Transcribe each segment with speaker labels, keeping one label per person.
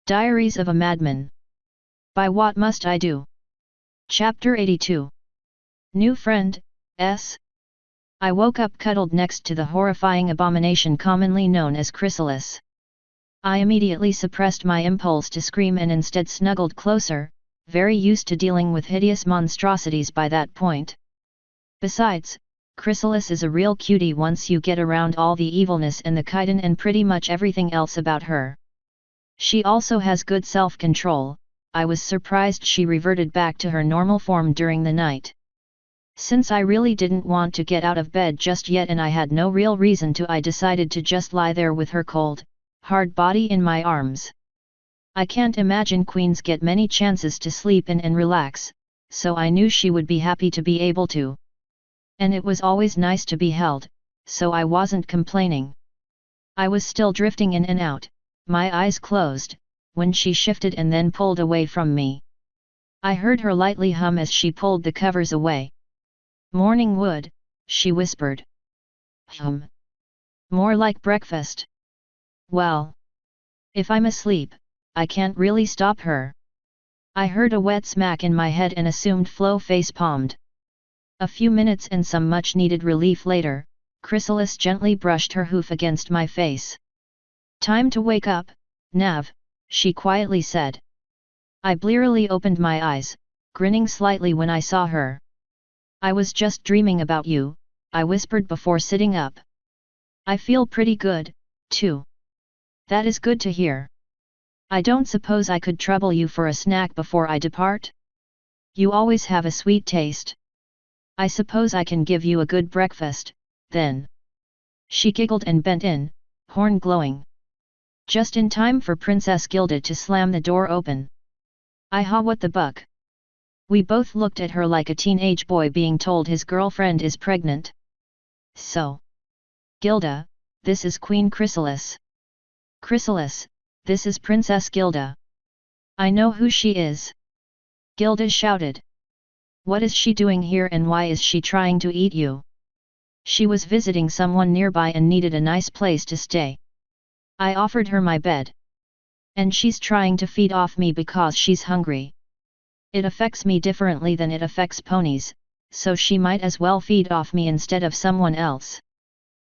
Speaker 1: Diaries of a Madman. By What Must I Do? Chapter 82. New Friend, S. I woke up cuddled next to the horrifying abomination commonly known as chrysalis. I immediately suppressed my impulse to scream and instead snuggled closer, very used to dealing with hideous monstrosities by that point. Besides, chrysalis is a real cutie once you get around all the evilness and the chitin and pretty much everything else about her. She also has good self-control. I was surprised she reverted back to her normal form during the night. Since I really didn't want to get out of bed just yet and I had no real reason to, I decided to just lie there with her cold, hard body in my arms. I can't imagine queens get many chances to sleep in and relax, so I knew she would be happy to be able to. And it was always nice to be held, so I wasn't complaining. I was still drifting in and out, my eyes closed, when she shifted and then pulled away from me. I heard her lightly hum as she pulled the covers away. "Morning wood," she whispered. More like breakfast. Well, if I'm asleep, I can't really stop her. I heard a wet smack in my head and assumed Flo face-palmed. A few minutes and some much-needed relief later, Chrysalis gently brushed her hoof against my face. "Time to wake up, Nav," she quietly said. I blearily opened my eyes, grinning slightly when I saw her. "I was just dreaming about you," I whispered before sitting up. "I feel pretty good, too." "That is good to hear. I don't suppose I could trouble you for a snack before I depart? You always have a sweet taste. I suppose I can give you a good breakfast, then." She giggled and bent in, horn glowing. Just in time for Princess Gilda to slam the door open. What the buck? We both looked at her like a teenage boy being told his girlfriend is pregnant. "So, Gilda, this is Queen Chrysalis." "Chrysalis, this is Princess Gilda." "I know who she is," Gilda shouted. "What is she doing here and why is she trying to eat you?" "She was visiting someone nearby and needed a nice place to stay. I offered her my bed. And she's trying to feed off me because she's hungry. It affects me differently than it affects ponies, so she might as well feed off me instead of someone else.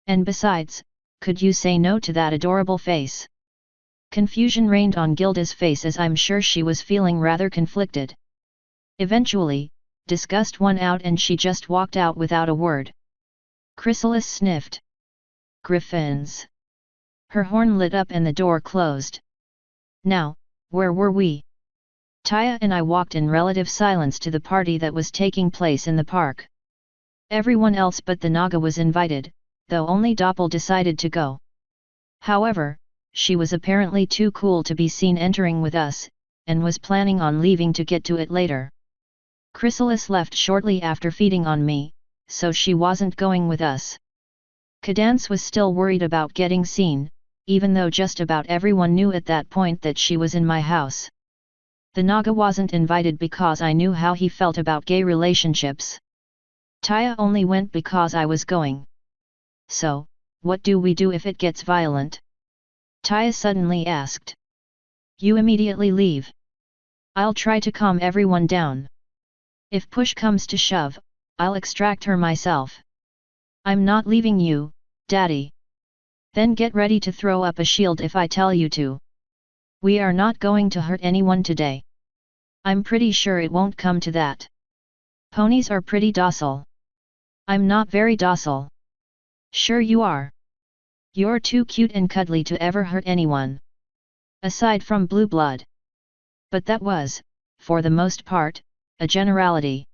Speaker 1: And besides, could you say no to that adorable face?" Confusion reigned on Gilda's face as I'm sure she was feeling rather conflicted. Eventually, disgust won out and she just walked out without a word. Chrysalis sniffed. "Griffins." Her horn lit up and the door closed. Now, where were we? Taya and I walked in relative silence to the party that was taking place in the park. Everyone else but the Naga was invited, though only Doppel decided to go. However, she was apparently too cool to be seen entering with us, and was planning on leaving to get to it later. Chrysalis left shortly after feeding on me, so she wasn't going with us. Cadance was still worried about getting seen, even though just about everyone knew at that point that she was in my house. The Naga wasn't invited because I knew how he felt about gay relationships. Taya only went because I was going. "So, what do we do if it gets violent?" Taya suddenly asked. "You immediately leave. I'll try to calm everyone down. If push comes to shove, I'll extract her myself." "I'm not leaving you, Daddy." "Then get ready to throw up a shield if I tell you to. We are not going to hurt anyone today. I'm pretty sure it won't come to that. Ponies are pretty docile." "I'm not very docile." "Sure you are. You're too cute and cuddly to ever hurt anyone. Aside from blue blood." But that was, for the most part, a generality.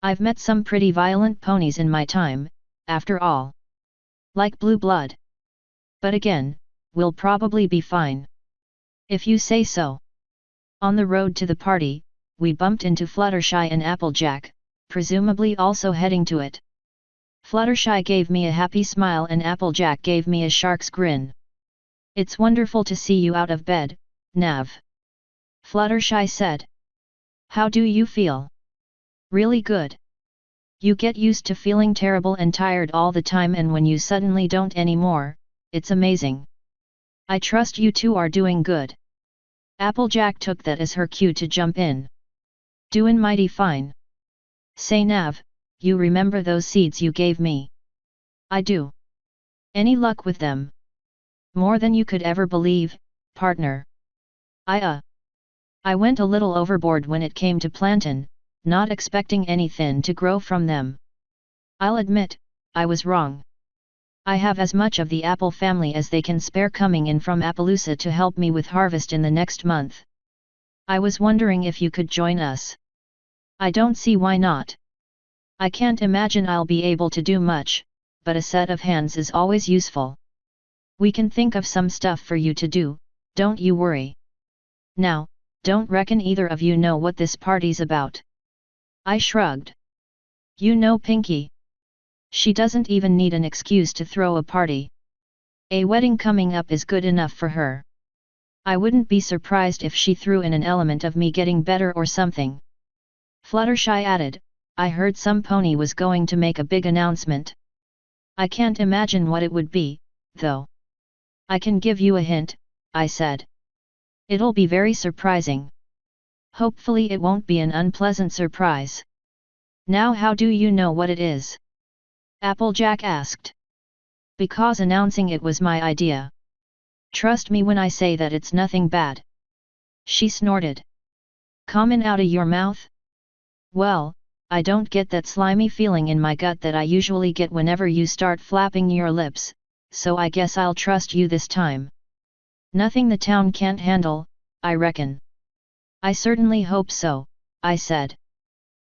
Speaker 1: I've met some pretty violent ponies in my time, after all. Like blue blood. But again, we'll probably be fine. "If you say so." On the road to the party, we bumped into Fluttershy and Applejack, presumably also heading to it. Fluttershy gave me a happy smile and Applejack gave me a shark's grin. "It's wonderful to see you out of bed, Nav," Fluttershy said. "How do you feel?" "Really good. You get used to feeling terrible and tired all the time and when you suddenly don't anymore, it's amazing. I trust you two are doing good." Applejack took that as her cue to jump in. Doin' mighty fine. Say Nav, you remember those seeds you gave me? I do. Any luck with them? More than you could ever believe, partner. I went a little overboard when it came to plantin', not expecting anything to grow from them. I'll admit, I was wrong. I have as much of the apple family as they can spare coming in from Appaloosa to help me with harvest in the next month. I was wondering if you could join us. I don't see why not. I can't imagine I'll be able to do much, but a set of hands is always useful. We can think of some stuff for you to do, don't you worry. Now, don't reckon either of you know what this party's about. I shrugged. You know Pinky. She doesn't even need an excuse to throw a party. A wedding coming up is good enough for her. I wouldn't be surprised if she threw in an element of me getting better or something. Fluttershy added, I heard some pony was going to make a big announcement. I can't imagine what it would be, though. I can give you a hint, I said. It'll be very surprising. Hopefully it won't be an unpleasant surprise. Now how do you know what it is? Applejack asked. Because announcing it was my idea. Trust me when I say that it's nothing bad. She snorted. Comin' outta your mouth? Well, I don't get that slimy feeling in my gut that I usually get whenever you start flapping your lips, so I guess I'll trust you this time. Nothing the town can't handle, I reckon. I certainly hope so, I said.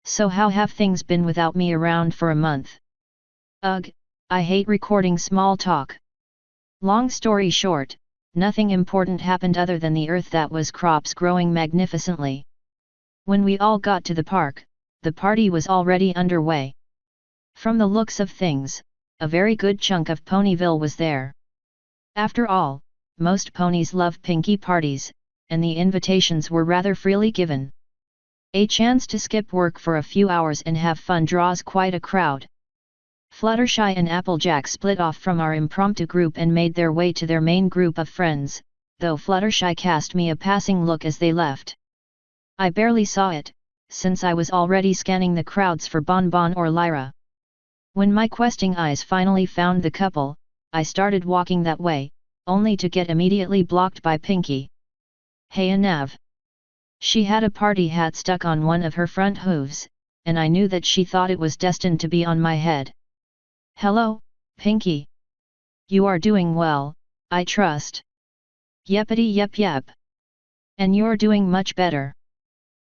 Speaker 1: So how have things been without me around for a month? Ugh, I hate recording small talk. Long story short, nothing important happened other than the earth that was crops growing magnificently. When we all got to the park, the party was already underway. From the looks of things, a very good chunk of Ponyville was there. After all, most ponies love Pinky parties, and the invitations were rather freely given. A chance to skip work for a few hours and have fun draws quite a crowd. Fluttershy and Applejack split off from our impromptu group and made their way to their main group of friends, though Fluttershy cast me a passing look as they left. I barely saw it, since I was already scanning the crowds for Bonbon or Lyra. When my questing eyes finally found the couple, I started walking that way, only to get immediately blocked by Pinky. Hey Nav. She had a party hat stuck on one of her front hooves, and I knew that she thought it was destined to be on my head. Hello, Pinky. You are doing well, I trust. Yepity yep. And you're doing much better.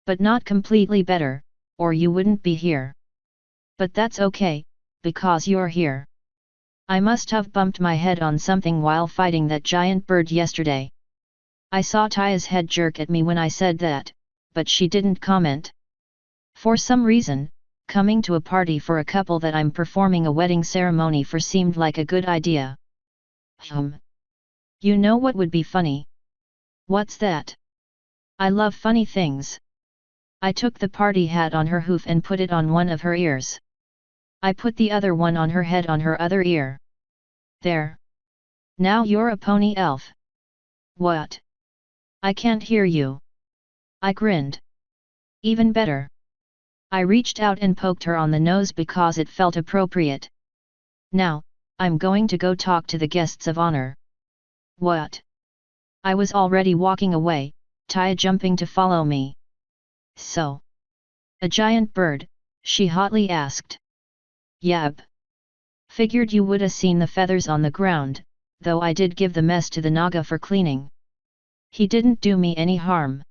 Speaker 1: But not completely better, or you wouldn't be here. But that's okay, because you're here. I must have bumped my head on something while fighting that giant bird yesterday. I saw Taya's head jerk at me when I said that, but she didn't comment. For some reason, coming to a party for a couple that I'm performing a wedding ceremony for seemed like a good idea. You know what would be funny? What's that? I love funny things. I took the party hat on her hoof and put it on one of her ears. I put the other one on her head on her other ear. There. Now you're a pony elf. What? I can't hear you. I grinned. Even better. I reached out and poked her on the nose because it felt appropriate. Now, I'm going to go talk to the guests of honor. What? I was already walking away, Taya jumping to follow me. So? A giant bird? She hotly asked. Yep. Figured you woulda seen the feathers on the ground, though I did give the mess to the Naga for cleaning. He didn't do me any harm.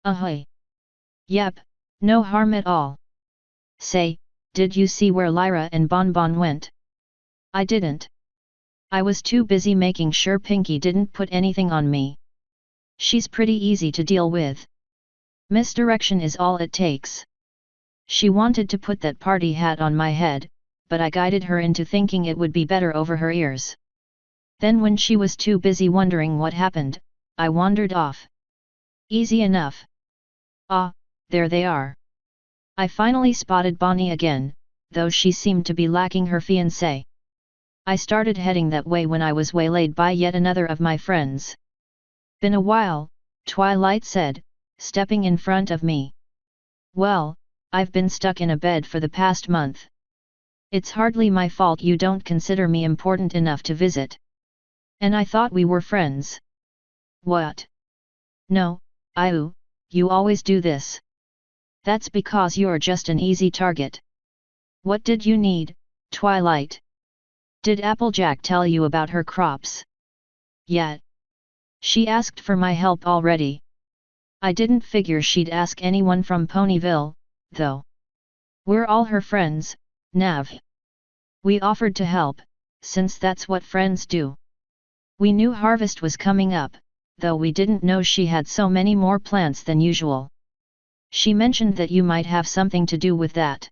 Speaker 1: Ahoy. Yep, no harm at all. Say, did you see where Lyra and Bonbon went? I didn't. I was too busy making sure Pinky didn't put anything on me. She's pretty easy to deal with. Misdirection is all it takes. She wanted to put that party hat on my head, but I guided her into thinking it would be better over her ears. Then when she was too busy wondering what happened, I wandered off. Easy enough. Ah, there they are. I finally spotted Bonnie again, though she seemed to be lacking her fiancé. I started heading that way when I was waylaid by yet another of my friends. Been a while, Twilight said, stepping in front of me. Well, I've been stuck in a bed for the past month. It's hardly my fault you don't consider me important enough to visit. And I thought we were friends. What? No, you always do this. That's because you're just an easy target. What did you need, Twilight? Did Applejack tell you about her crops? Yet. She asked for my help already. I didn't figure she'd ask anyone from Ponyville, though. We're all her friends, Nav. We offered to help, since that's what friends do. We knew harvest was coming up, though we didn't know she had so many more plants than usual. She mentioned that you might have something to do with that.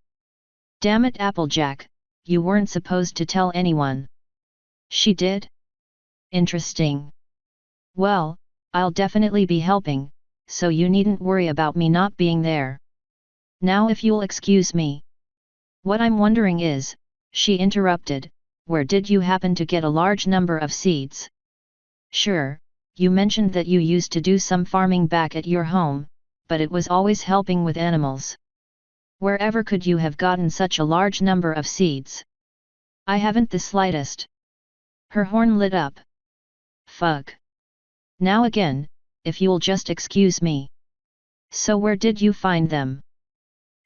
Speaker 1: Damn it, Applejack, you weren't supposed to tell anyone. She did? Interesting. Well, I'll definitely be helping, so you needn't worry about me not being there. Now if you'll excuse me. What I'm wondering is, she interrupted, where did you happen to get a large number of seeds? Sure, you mentioned that you used to do some farming back at your home, but it was always helping with animals. Wherever could you have gotten such a large number of seeds? I haven't the slightest. Her horn lit up. Fuck. Now again, if you'll just excuse me. So where did you find them?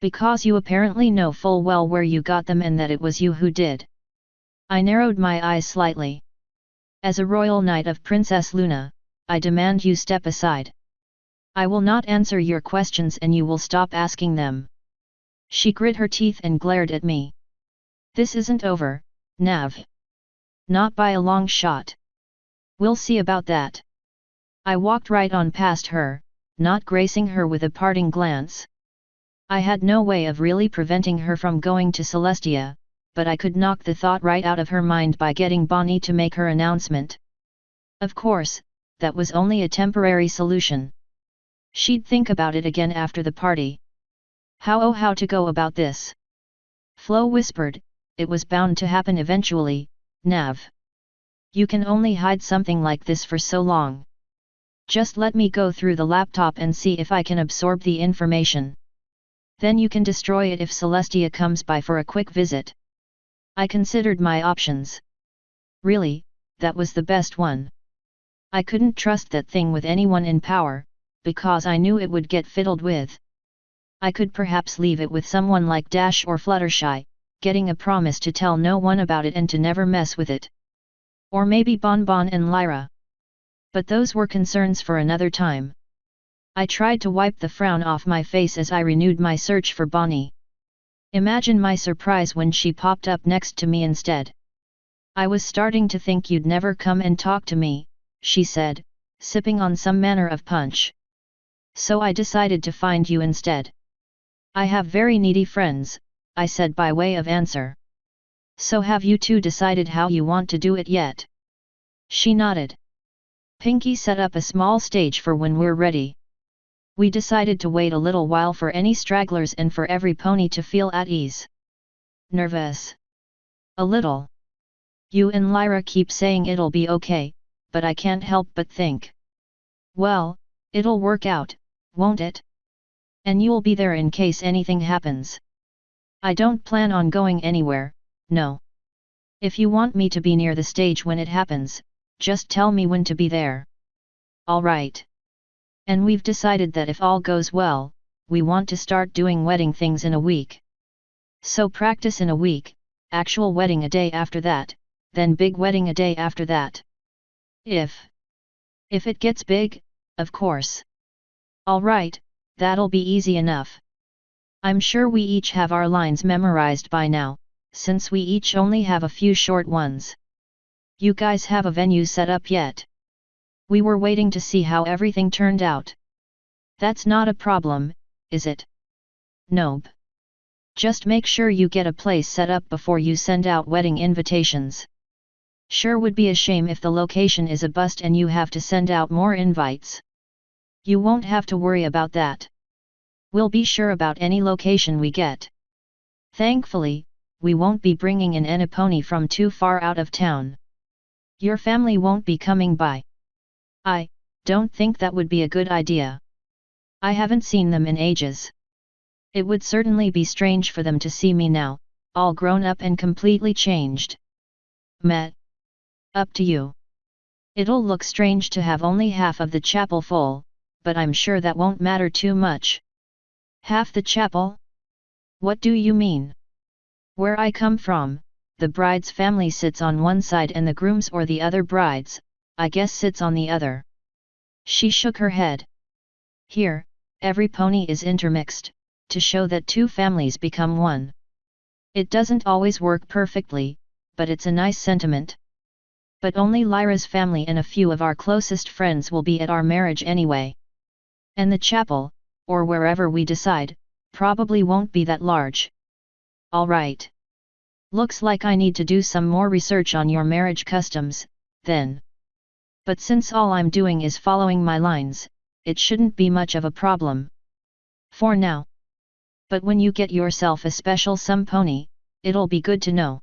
Speaker 1: Because you apparently know full well where you got them and that it was you who did. I narrowed my eyes slightly. As a royal knight of Princess Luna, I demand you step aside. I will not answer your questions and you will stop asking them. She grit her teeth and glared at me. This isn't over, Nav. Not by a long shot. We'll see about that. I walked right on past her, not gracing her with a parting glance. I had no way of really preventing her from going to Celestia, but I could knock the thought right out of her mind by getting Bonnie to make her announcement. Of course, that was only a temporary solution. She'd think about it again after the party. How to go about this? Flo whispered, it was bound to happen eventually, Nav. You can only hide something like this for so long. Just let me go through the laptop and see if I can absorb the information. Then you can destroy it if Celestia comes by for a quick visit. I considered my options. Really, that was the best one. I couldn't trust that thing with anyone in power, because I knew it would get fiddled with. I could perhaps leave it with someone like Dash or Fluttershy, getting a promise to tell no one about it and to never mess with it. Or maybe Bonbon and Lyra. But those were concerns for another time. I tried to wipe the frown off my face as I renewed my search for Bonnie. Imagine my surprise when she popped up next to me instead. I was starting to think you'd never come and talk to me, she said, sipping on some manner of punch. So I decided to find you instead. I have very needy friends, I said by way of answer. So have you two decided how you want to do it yet? She nodded. Pinky set up a small stage for when we're ready. We decided to wait a little while for any stragglers and for every pony to feel at ease. Nervous? A little. You and Lyra keep saying it'll be okay, but I can't help but think. Well, it'll work out, won't it? And you'll be there in case anything happens. I don't plan on going anywhere, no. If you want me to be near the stage when it happens, just tell me when to be there. All right. And we've decided that if all goes well, we want to start doing wedding things in a week. So practice in a week, actual wedding a day after that, then big wedding a day after that. If it gets big, of course. All right, that'll be easy enough. I'm sure we each have our lines memorized by now, since we each only have a few short ones. You guys have a venue set up yet? We were waiting to see how everything turned out. That's not a problem, is it? Nope. Just make sure you get a place set up before you send out wedding invitations. Sure would be a shame if the location is a bust and you have to send out more invites. You won't have to worry about that. We'll be sure about any location we get. Thankfully, we won't be bringing in any pony from too far out of town. Your family won't be coming by. Don't think that would be a good idea. I haven't seen them in ages. It would certainly be strange for them to see me now, all grown up and completely changed. Meh. Up to you. It'll look strange to have only half of the chapel full, but I'm sure that won't matter too much. Half the chapel? What do you mean? Where I come from, the bride's family sits on one side and the groom's or the other bride's, I guess sits on the other. She shook her head. Here, every pony is intermixed, to show that two families become one. It doesn't always work perfectly, but it's a nice sentiment. But only Lyra's family and a few of our closest friends will be at our marriage anyway. And the chapel, or wherever we decide, probably won't be that large. Alright. Looks like I need to do some more research on your marriage customs, then. But since all I'm doing is following my lines, it shouldn't be much of a problem. For now. But when you get yourself a special some pony, it'll be good to know.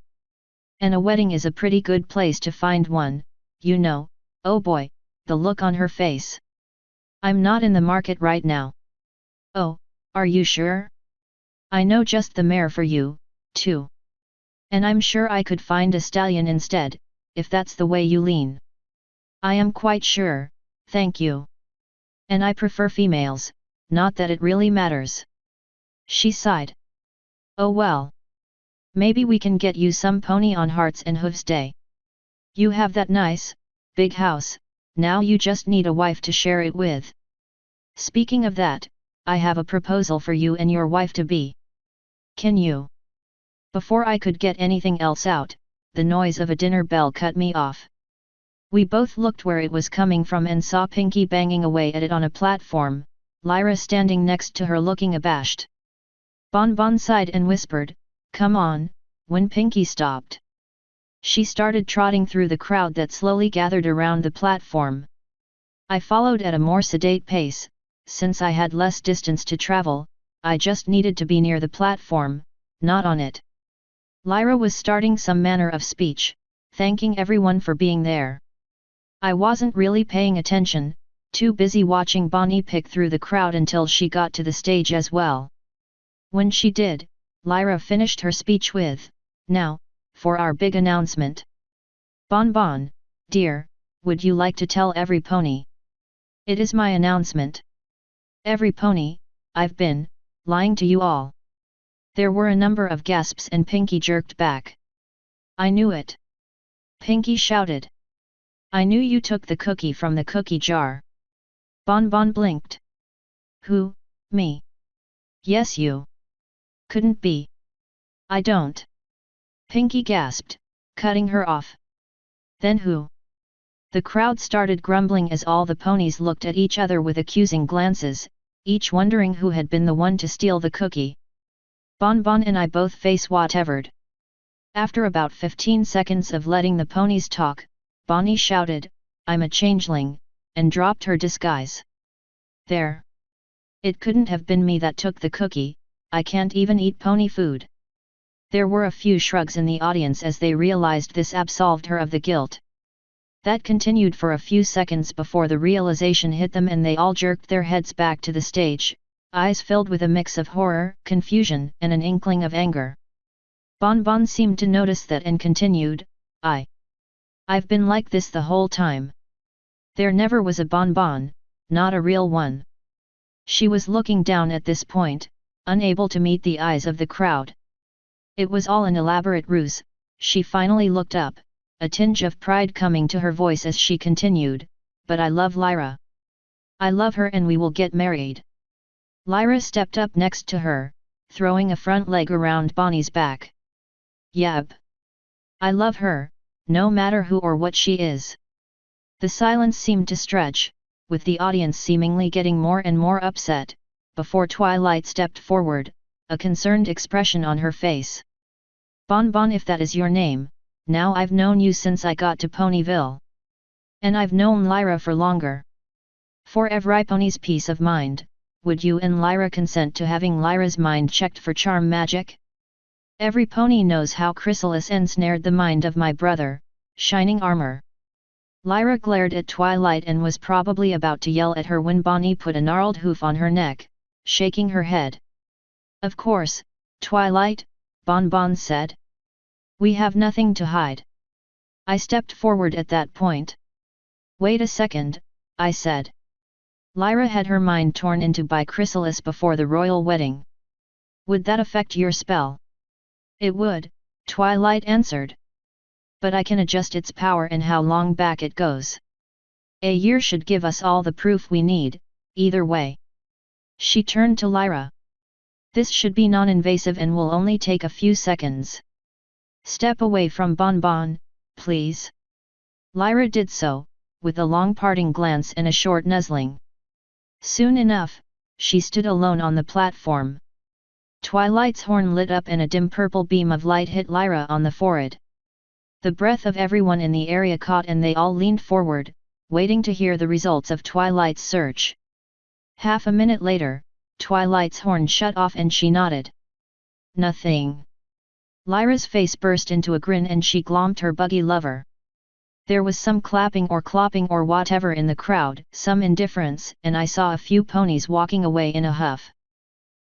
Speaker 1: And a wedding is a pretty good place to find one, you know. Oh boy, the look on her face. I'm not in the market right now. Oh, are you sure? I know just the mare for you, too. And I'm sure I could find a stallion instead, if that's the way you lean. I am quite sure, thank you. And I prefer females, not that it really matters. She sighed. Oh well. Maybe we can get you some pony on Hearts and Hooves Day. You have that nice, big house, now you just need a wife to share it with. Speaking of that, I have a proposal for you and your wife-to-be. Can you? Before I could get anything else out, the noise of a dinner bell cut me off. We both looked where it was coming from and saw Pinky banging away at it on a platform, Lyra standing next to her looking abashed. Bon Bon sighed and whispered, "Come on," when Pinky stopped. She started trotting through the crowd that slowly gathered around the platform. I followed at a more sedate pace, since I had less distance to travel, I just needed to be near the platform, not on it. Lyra was starting some manner of speech, thanking everyone for being there. I wasn't really paying attention, too busy watching Bonnie pick through the crowd until she got to the stage as well. When she did, Lyra finished her speech with, "Now, for our big announcement. Bon Bon, dear, would you like to tell every pony? It is my announcement. Every pony, I've been lying to you all." There were a number of gasps and Pinky jerked back. "I knew it!" Pinky shouted. "I knew you took the cookie from the cookie jar." Bon Bon blinked. "Who, me?" "Yes you." "Couldn't be. I don't." Pinky gasped, cutting her off. "Then who?" The crowd started grumbling as all the ponies looked at each other with accusing glances, each wondering who had been the one to steal the cookie. Bon Bon and I both face whatevered. After about 15 seconds of letting the ponies talk, Bonnie shouted, "I'm a changeling," and dropped her disguise. "There. It couldn't have been me that took the cookie, I can't even eat pony food." There were a few shrugs in the audience as they realized this absolved her of the guilt. That continued for a few seconds before the realization hit them and they all jerked their heads back to the stage, eyes filled with a mix of horror, confusion, and an inkling of anger. Bon Bon seemed to notice that and continued, I've been like this the whole time. There never was a Bon Bon, not a real one." She was looking down at this point, unable to meet the eyes of the crowd. It was all an elaborate ruse. She finally looked up, a tinge of pride coming to her voice as she continued, "But I love Lyra. I love her and we will get married." Lyra stepped up next to her, throwing a front leg around Bonnie's back. "Yep. I love her, no matter who or what she is." The silence seemed to stretch, with the audience seemingly getting more and more upset, before Twilight stepped forward, a concerned expression on her face. "Bon Bon, if that is your name, now I've known you since I got to Ponyville. And I've known Lyra for longer. For every pony's peace of mind, would you and Lyra consent to having Lyra's mind checked for charm magic? Every pony knows how Chrysalis ensnared the mind of my brother, Shining Armor. Lyra glared at Twilight and was probably about to yell at her when Bonnie put a gnarled hoof on her neck, shaking her head. Of course, Twilight, Bonbon said. We have nothing to hide. I stepped forward at that point. Wait a second, I said. Lyra had her mind torn into by Chrysalis before the royal wedding. Would that affect your spell? It would, Twilight answered. But I can adjust its power and how long back it goes. A year should give us all the proof we need, either way. She turned to Lyra. This should be non-invasive and will only take a few seconds. Step away from Bonbon, please. Lyra did so, with a long parting glance and a short nuzzling. Soon enough, she stood alone on the platform. Twilight's horn lit up and a dim purple beam of light hit Lyra on the forehead. The breath of everyone in the area caught and they all leaned forward, waiting to hear the results of Twilight's search. Half a minute later, Twilight's horn shut off and she nodded. Nothing. Lyra's face burst into a grin and she glommed her buggy lover. There was some clapping or clopping or whatever in the crowd, some indifference, and I saw a few ponies walking away in a huff.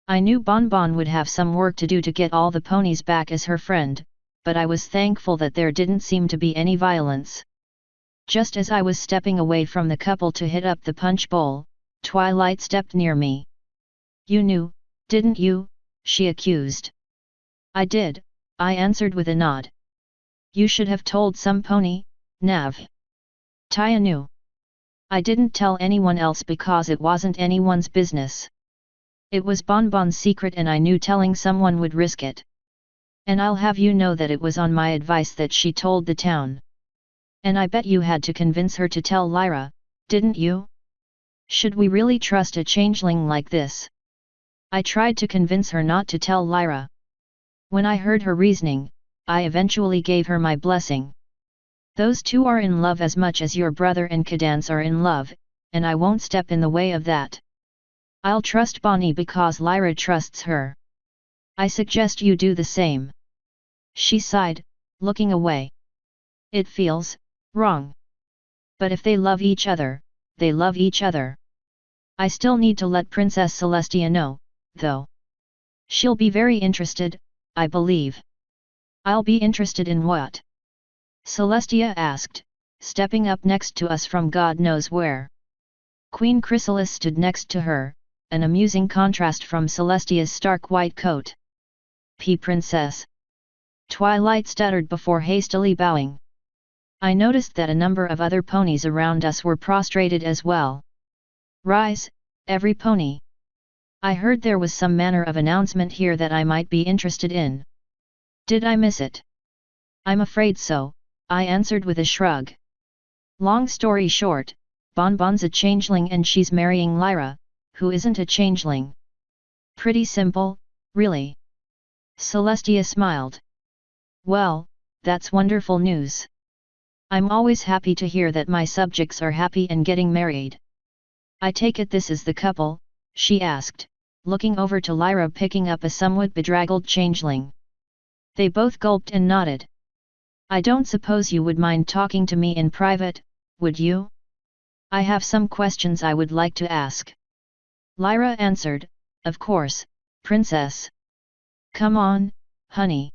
Speaker 1: I knew Bonbon would have some work to do to get all the ponies back as her friend, but I was thankful that there didn't seem to be any violence. Just as I was stepping away from the couple to hit up the punch bowl, Twilight stepped near me. You knew, didn't you? She accused. I did, I answered with a nod. You should have told some pony, Nav. Taya knew. I didn't tell anyone else because it wasn't anyone's business. It was Bonbon's secret and I knew telling someone would risk it. And I'll have you know that it was on my advice that she told the town. And I bet you had to convince her to tell Lyra, didn't you? Should we really trust a changeling like this? I tried to convince her not to tell Lyra. When I heard her reasoning, I eventually gave her my blessing. Those two are in love as much as your brother and Cadance are in love, and I won't step in the way of that. I'll trust Bonnie because Lyra trusts her. I suggest you do the same. She sighed, looking away. It feels wrong. But if they love each other, they love each other. I still need to let Princess Celestia know, though. She'll be very interested, I believe. I'll be interested in what? Celestia asked, stepping up next to us from God knows where. Queen Chrysalis stood next to her, an amusing contrast from Celestia's stark white coat. Princess. Twilight stuttered before hastily bowing. I noticed that a number of other ponies around us were prostrated as well. Rise, every pony. I heard there was some manner of announcement here that I might be interested in. Did I miss it? I'm afraid so, I answered with a shrug. Long story short, Bonbon's a changeling and she's marrying Lyra, who isn't a changeling. Pretty simple, really. Celestia smiled. Well, that's wonderful news. I'm always happy to hear that my subjects are happy and getting married. I take it this is the couple, she asked, looking over to Lyra picking up a somewhat bedraggled changeling. They both gulped and nodded. I don't suppose you would mind talking to me in private, would you? I have some questions I would like to ask. Lyra answered, of course, princess. Come on, honey.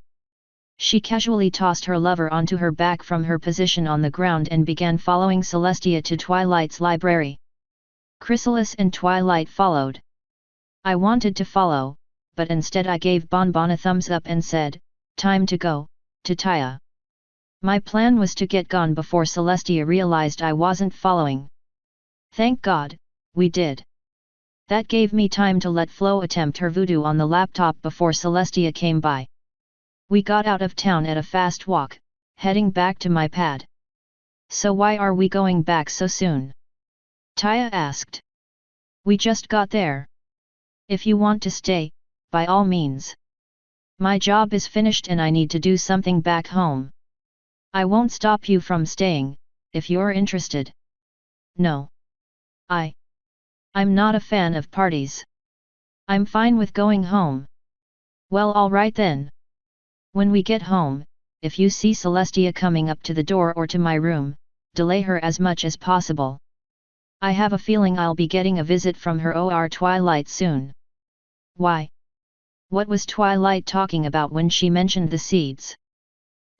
Speaker 1: She casually tossed her lover onto her back from her position on the ground and began following Celestia to Twilight's library. Chrysalis and Twilight followed. I wanted to follow, but instead I gave Bonbon a thumbs up and said, time to go, to Taya. My plan was to get gone before Celestia realized I wasn't following. Thank God, we did. That gave me time to let Flo attempt her voodoo on the laptop before Celestia came by. We got out of town at a fast walk, heading back to my pad. So why are we going back so soon? Taya asked. We just got there. If you want to stay, by all means. My job is finished and I need to do something back home. I won't stop you from staying, if you're interested. No. I'm not a fan of parties. I'm fine with going home. Well, alright then. When we get home, if you see Celestia coming up to the door or to my room, delay her as much as possible. I have a feeling I'll be getting a visit from her or Twilight soon. Why? What was Twilight talking about when she mentioned the seeds?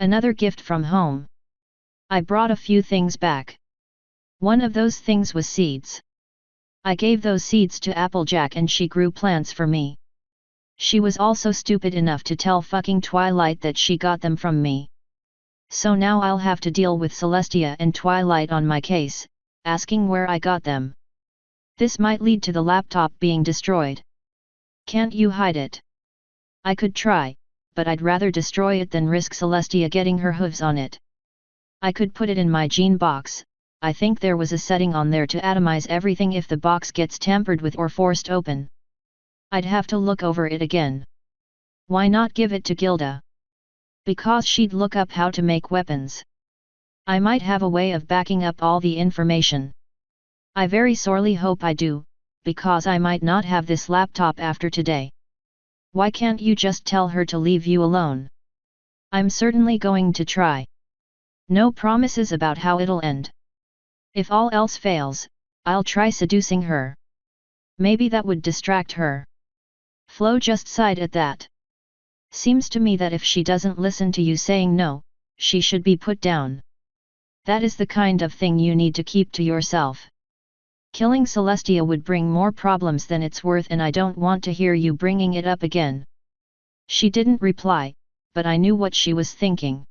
Speaker 1: Another gift from home. I brought a few things back. One of those things was seeds. I gave those seeds to Applejack and she grew plants for me. She was also stupid enough to tell fucking Twilight that she got them from me. So now I'll have to deal with Celestia and Twilight on my case, asking where I got them. This might lead to the laptop being destroyed. Can't you hide it? I could try, but I'd rather destroy it than risk Celestia getting her hooves on it. I could put it in my gene box. I think there was a setting on there to atomize everything if the box gets tampered with or forced open. I'd have to look over it again. Why not give it to Gilda? Because she'd look up how to make weapons. I might have a way of backing up all the information. I very sorely hope I do, because I might not have this laptop after today. Why can't you just tell her to leave you alone? I'm certainly going to try. No promises about how it'll end. If all else fails, I'll try seducing her. Maybe that would distract her. Flo just sighed at that. Seems to me that if she doesn't listen to you saying no, she should be put down. That is the kind of thing you need to keep to yourself. Killing Celestia would bring more problems than it's worth and I don't want to hear you bringing it up again. She didn't reply, but I knew what she was thinking.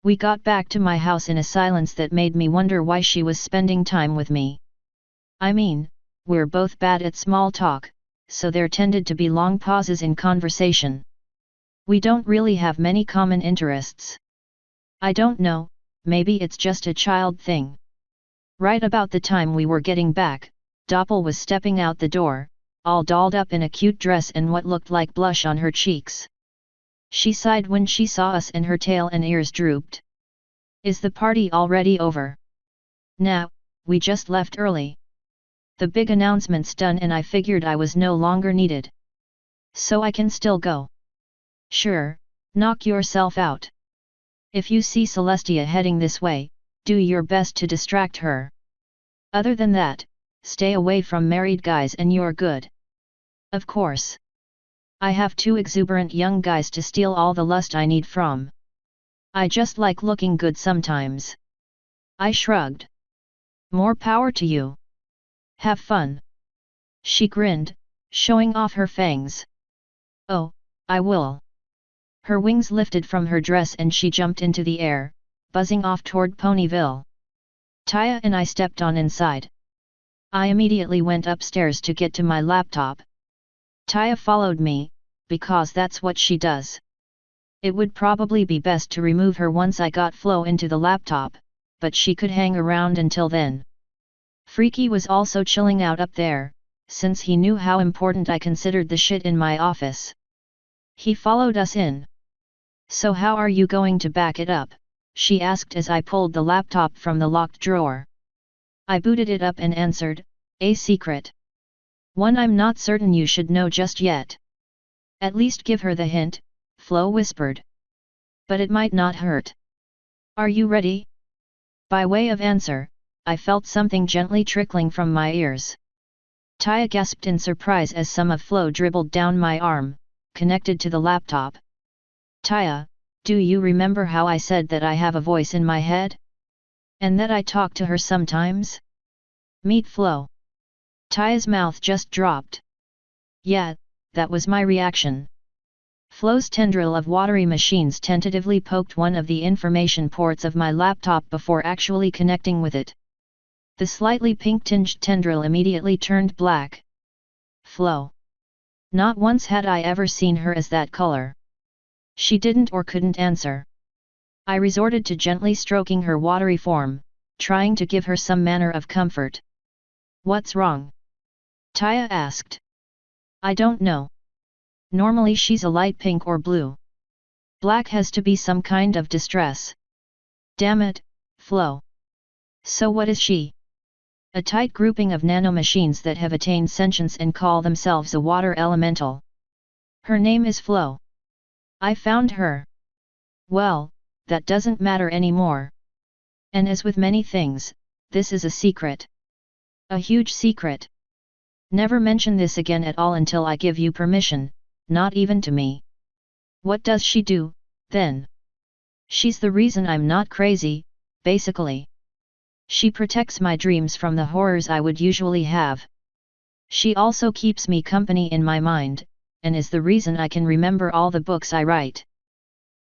Speaker 1: We got back to my house in a silence that made me wonder why she was spending time with me. I mean, we're both bad at small talk, so there tended to be long pauses in conversation. We don't really have many common interests. I don't know, maybe it's just a child thing. Right about the time we were getting back, Doppel was stepping out the door, all dolled up in a cute dress and what looked like blush on her cheeks. She sighed when she saw us and her tail and ears drooped. Is the party already over? Nah, we just left early. The big announcement's done and I figured I was no longer needed. So I can still go. Sure, knock yourself out. If you see Celestia heading this way, do your best to distract her. Other than that, stay away from married guys and you're good. Of course. I have two exuberant young guys to steal all the lust I need from. I just like looking good sometimes. I shrugged. More power to you. Have fun. She grinned, showing off her fangs. Oh, I will. Her wings lifted from her dress and she jumped into the air, buzzing off toward Ponyville. Taya and I stepped on inside. I immediately went upstairs to get to my laptop. Taya followed me, because that's what she does. It would probably be best to remove her once I got Flo into the laptop, but she could hang around until then. Freaky was also chilling out up there, since he knew how important I considered the shit in my office. He followed us in. So how are you going to back it up? She asked as I pulled the laptop from the locked drawer. I booted it up and answered, a secret. One I'm not certain you should know just yet. At least give her the hint, Flo whispered. But it might not hurt. Are you ready? By way of answer, I felt something gently trickling from my ears. Taya gasped in surprise as some of Flo dribbled down my arm, connected to the laptop. Taya, do you remember how I said that I have a voice in my head? And that I talk to her sometimes? Meet Flo. Taya's mouth just dropped. Yeah, that was my reaction. Flo's tendril of watery machines tentatively poked one of the information ports of my laptop before actually connecting with it. The slightly pink-tinged tendril immediately turned black. Flo. Not once had I ever seen her as that color. She didn't or couldn't answer. I resorted to gently stroking her watery form, trying to give her some manner of comfort. What's wrong? Taya asked. I don't know. Normally she's a light pink or blue. Black has to be some kind of distress. Damn it, Flo. So what is she? A tight grouping of nanomachines that have attained sentience and call themselves a water elemental. Her name is Flo. I found her. Well, that doesn't matter anymore. And as with many things, this is a secret. A huge secret. Never mention this again at all until I give you permission, not even to me. What does she do, then? She's the reason I'm not crazy, basically. She protects my dreams from the horrors I would usually have. She also keeps me company in my mind, and is the reason I can remember all the books I write.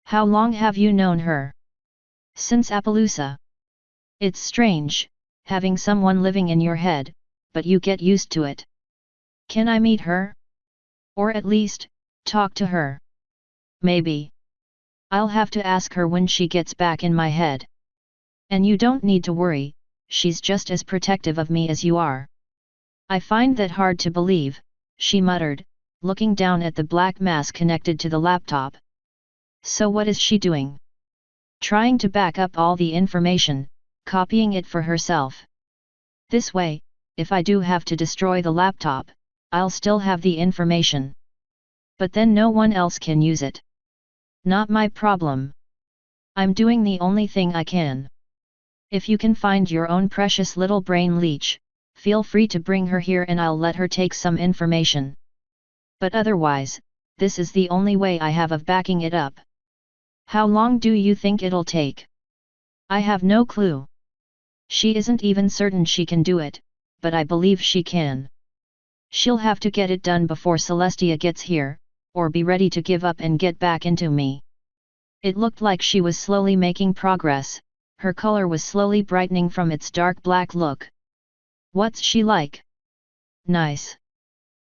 Speaker 1: How long have you known her? Since Appaloosa. It's strange, having someone living in your head, but you get used to it. Can I meet her? Or at least, talk to her? Maybe. I'll have to ask her when she gets back in my head. And you don't need to worry, she's just as protective of me as you are. I find that hard to believe, she muttered, looking down at the black mass connected to the laptop. So what is she doing? Trying to back up all the information, copying it for herself. This way, if I do have to destroy the laptop, I'll still have the information. But then no one else can use it. Not my problem. I'm doing the only thing I can. If you can find your own precious little brain leech, feel free to bring her here and I'll let her take some information. But otherwise, this is the only way I have of backing it up. How long do you think it'll take? I have no clue. She isn't even certain she can do it, but I believe she can. She'll have to get it done before Celestia gets here, or be ready to give up and get back into me. It looked like she was slowly making progress, her color was slowly brightening from its dark black look. What's she like? Nice.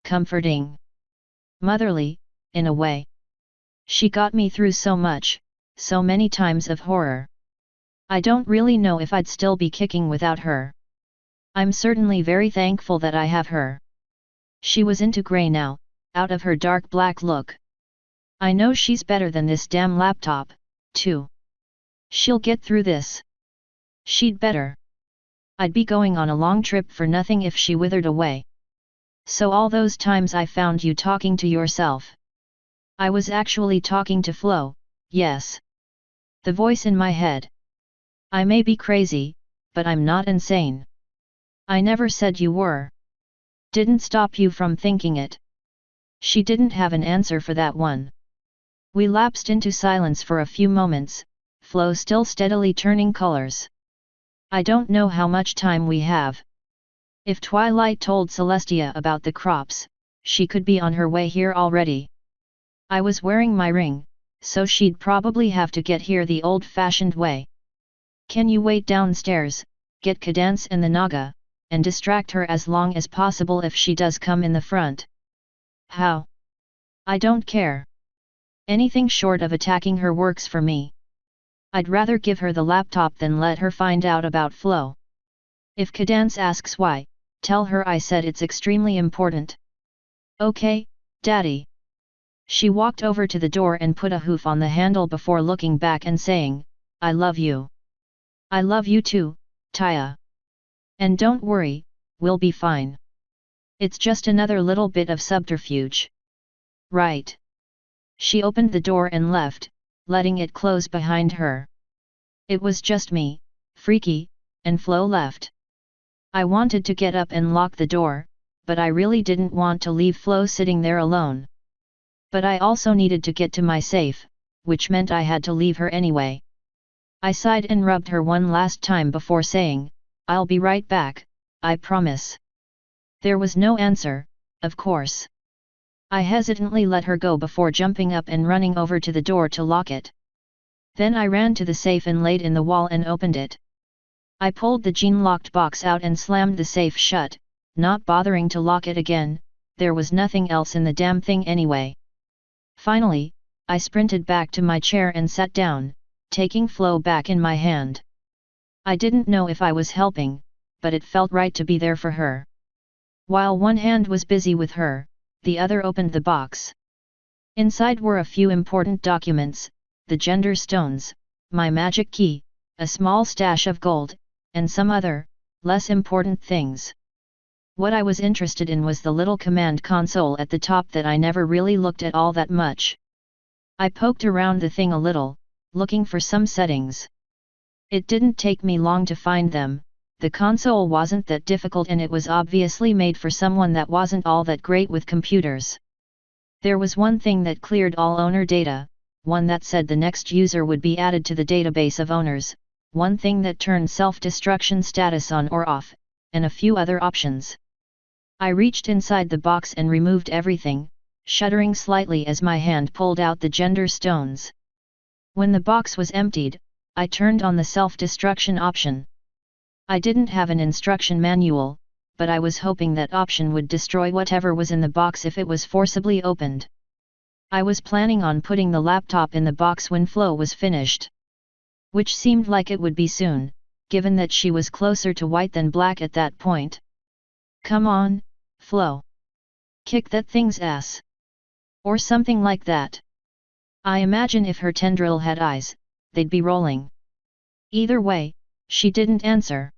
Speaker 1: Comforting. Motherly, in a way. She got me through so much, so many times of horror. I don't really know if I'd still be kicking without her. I'm certainly very thankful that I have her. She was into grey now, out of her dark black look. I know she's better than this damn laptop, too. She'll get through this. She'd better. I'd be going on a long trip for nothing if she withered away. So all those times I found you talking to yourself. I was actually talking to Flo, yes. The voice in my head. I may be crazy, but I'm not insane. I never said you were. Didn't stop you from thinking it. She didn't have an answer for that one. We lapsed into silence for a few moments, Flo still steadily turning colors. I don't know how much time we have. If Twilight told Celestia about the crops, she could be on her way here already. I was wearing my ring, so she'd probably have to get here the old-fashioned way. Can you wait downstairs, get Cadance and the Naga, and distract her as long as possible if she does come in the front? How? I don't care. Anything short of attacking her works for me. I'd rather give her the laptop than let her find out about Flo. If Cadance asks why, tell her I said it's extremely important. Okay, Daddy. She walked over to the door and put a hoof on the handle before looking back and saying, I love you. I love you too, Taya. And don't worry, we'll be fine. It's just another little bit of subterfuge. Right. She opened the door and left, letting it close behind her. It was just me, Freaky, and Flo left. I wanted to get up and lock the door, but I really didn't want to leave Flo sitting there alone. But I also needed to get to my safe, which meant I had to leave her anyway. I sighed and rubbed her one last time before saying, I'll be right back, I promise. There was no answer, of course. I hesitantly let her go before jumping up and running over to the door to lock it. Then I ran to the safe and laid in the wall and opened it. I pulled the jean-locked box out and slammed the safe shut, not bothering to lock it again, there was nothing else in the damn thing anyway. Finally, I sprinted back to my chair and sat down, taking Flo back in my hand. I didn't know if I was helping, but it felt right to be there for her. While one hand was busy with her, the other opened the box. Inside were a few important documents, the gender stones, my magic key, a small stash of gold, and some other, less important things. What I was interested in was the little command console at the top that I never really looked at all that much. I poked around the thing a little, looking for some settings. It didn't take me long to find them. The console wasn't that difficult and it was obviously made for someone that wasn't all that great with computers. There was one thing that cleared all owner data, one that said the next user would be added to the database of owners, one thing that turned self-destruction status on or off, and a few other options. I reached inside the box and removed everything, shuddering slightly as my hand pulled out the gender stones. When the box was emptied, I turned on the self-destruction option. I didn't have an instruction manual, but I was hoping that option would destroy whatever was in the box if it was forcibly opened. I was planning on putting the laptop in the box when Flo was finished. Which seemed like it would be soon, given that she was closer to white than black at that point. Come on, Flo. Kick that thing's ass. Or something like that. I imagine if her tendril had eyes, they'd be rolling. Either way, she didn't answer.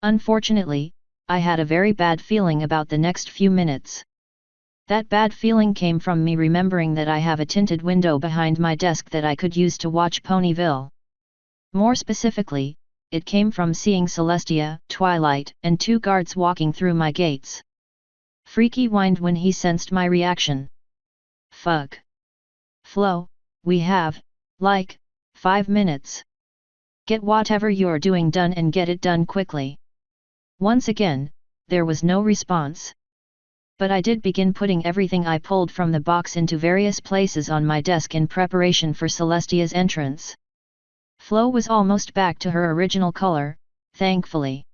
Speaker 1: Unfortunately, I had a very bad feeling about the next few minutes. That bad feeling came from me remembering that I have a tinted window behind my desk that I could use to watch Ponyville. More specifically, it came from seeing Celestia, Twilight, and 2 guards walking through my gates. Freaky whined when he sensed my reaction. Fuck. Flo, we have, like, 5 minutes. Get whatever you're doing done and get it done quickly. Once again, there was no response. But I did begin putting everything I pulled from the box into various places on my desk in preparation for Celestia's entrance. Flo was almost back to her original color, thankfully.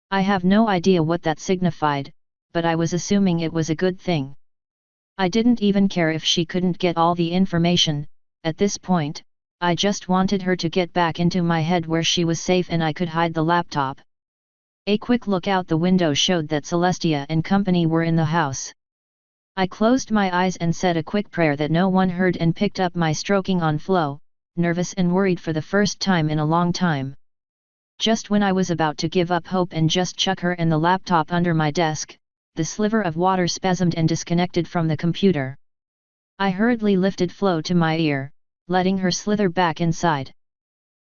Speaker 1: I have no idea what that signified, but I was assuming it was a good thing. I didn't even care if she couldn't get all the information. At this point, I just wanted her to get back into my head where she was safe and I could hide the laptop. A quick look out the window showed that Celestia and company were in the house. I closed my eyes and said a quick prayer that no one heard and picked up my stroking on Flo, nervous and worried for the first time in a long time. Just when I was about to give up hope and just chuck her and the laptop under my desk, the sliver of water spasmed and disconnected from the computer. I hurriedly lifted Flo to my ear, letting her slither back inside.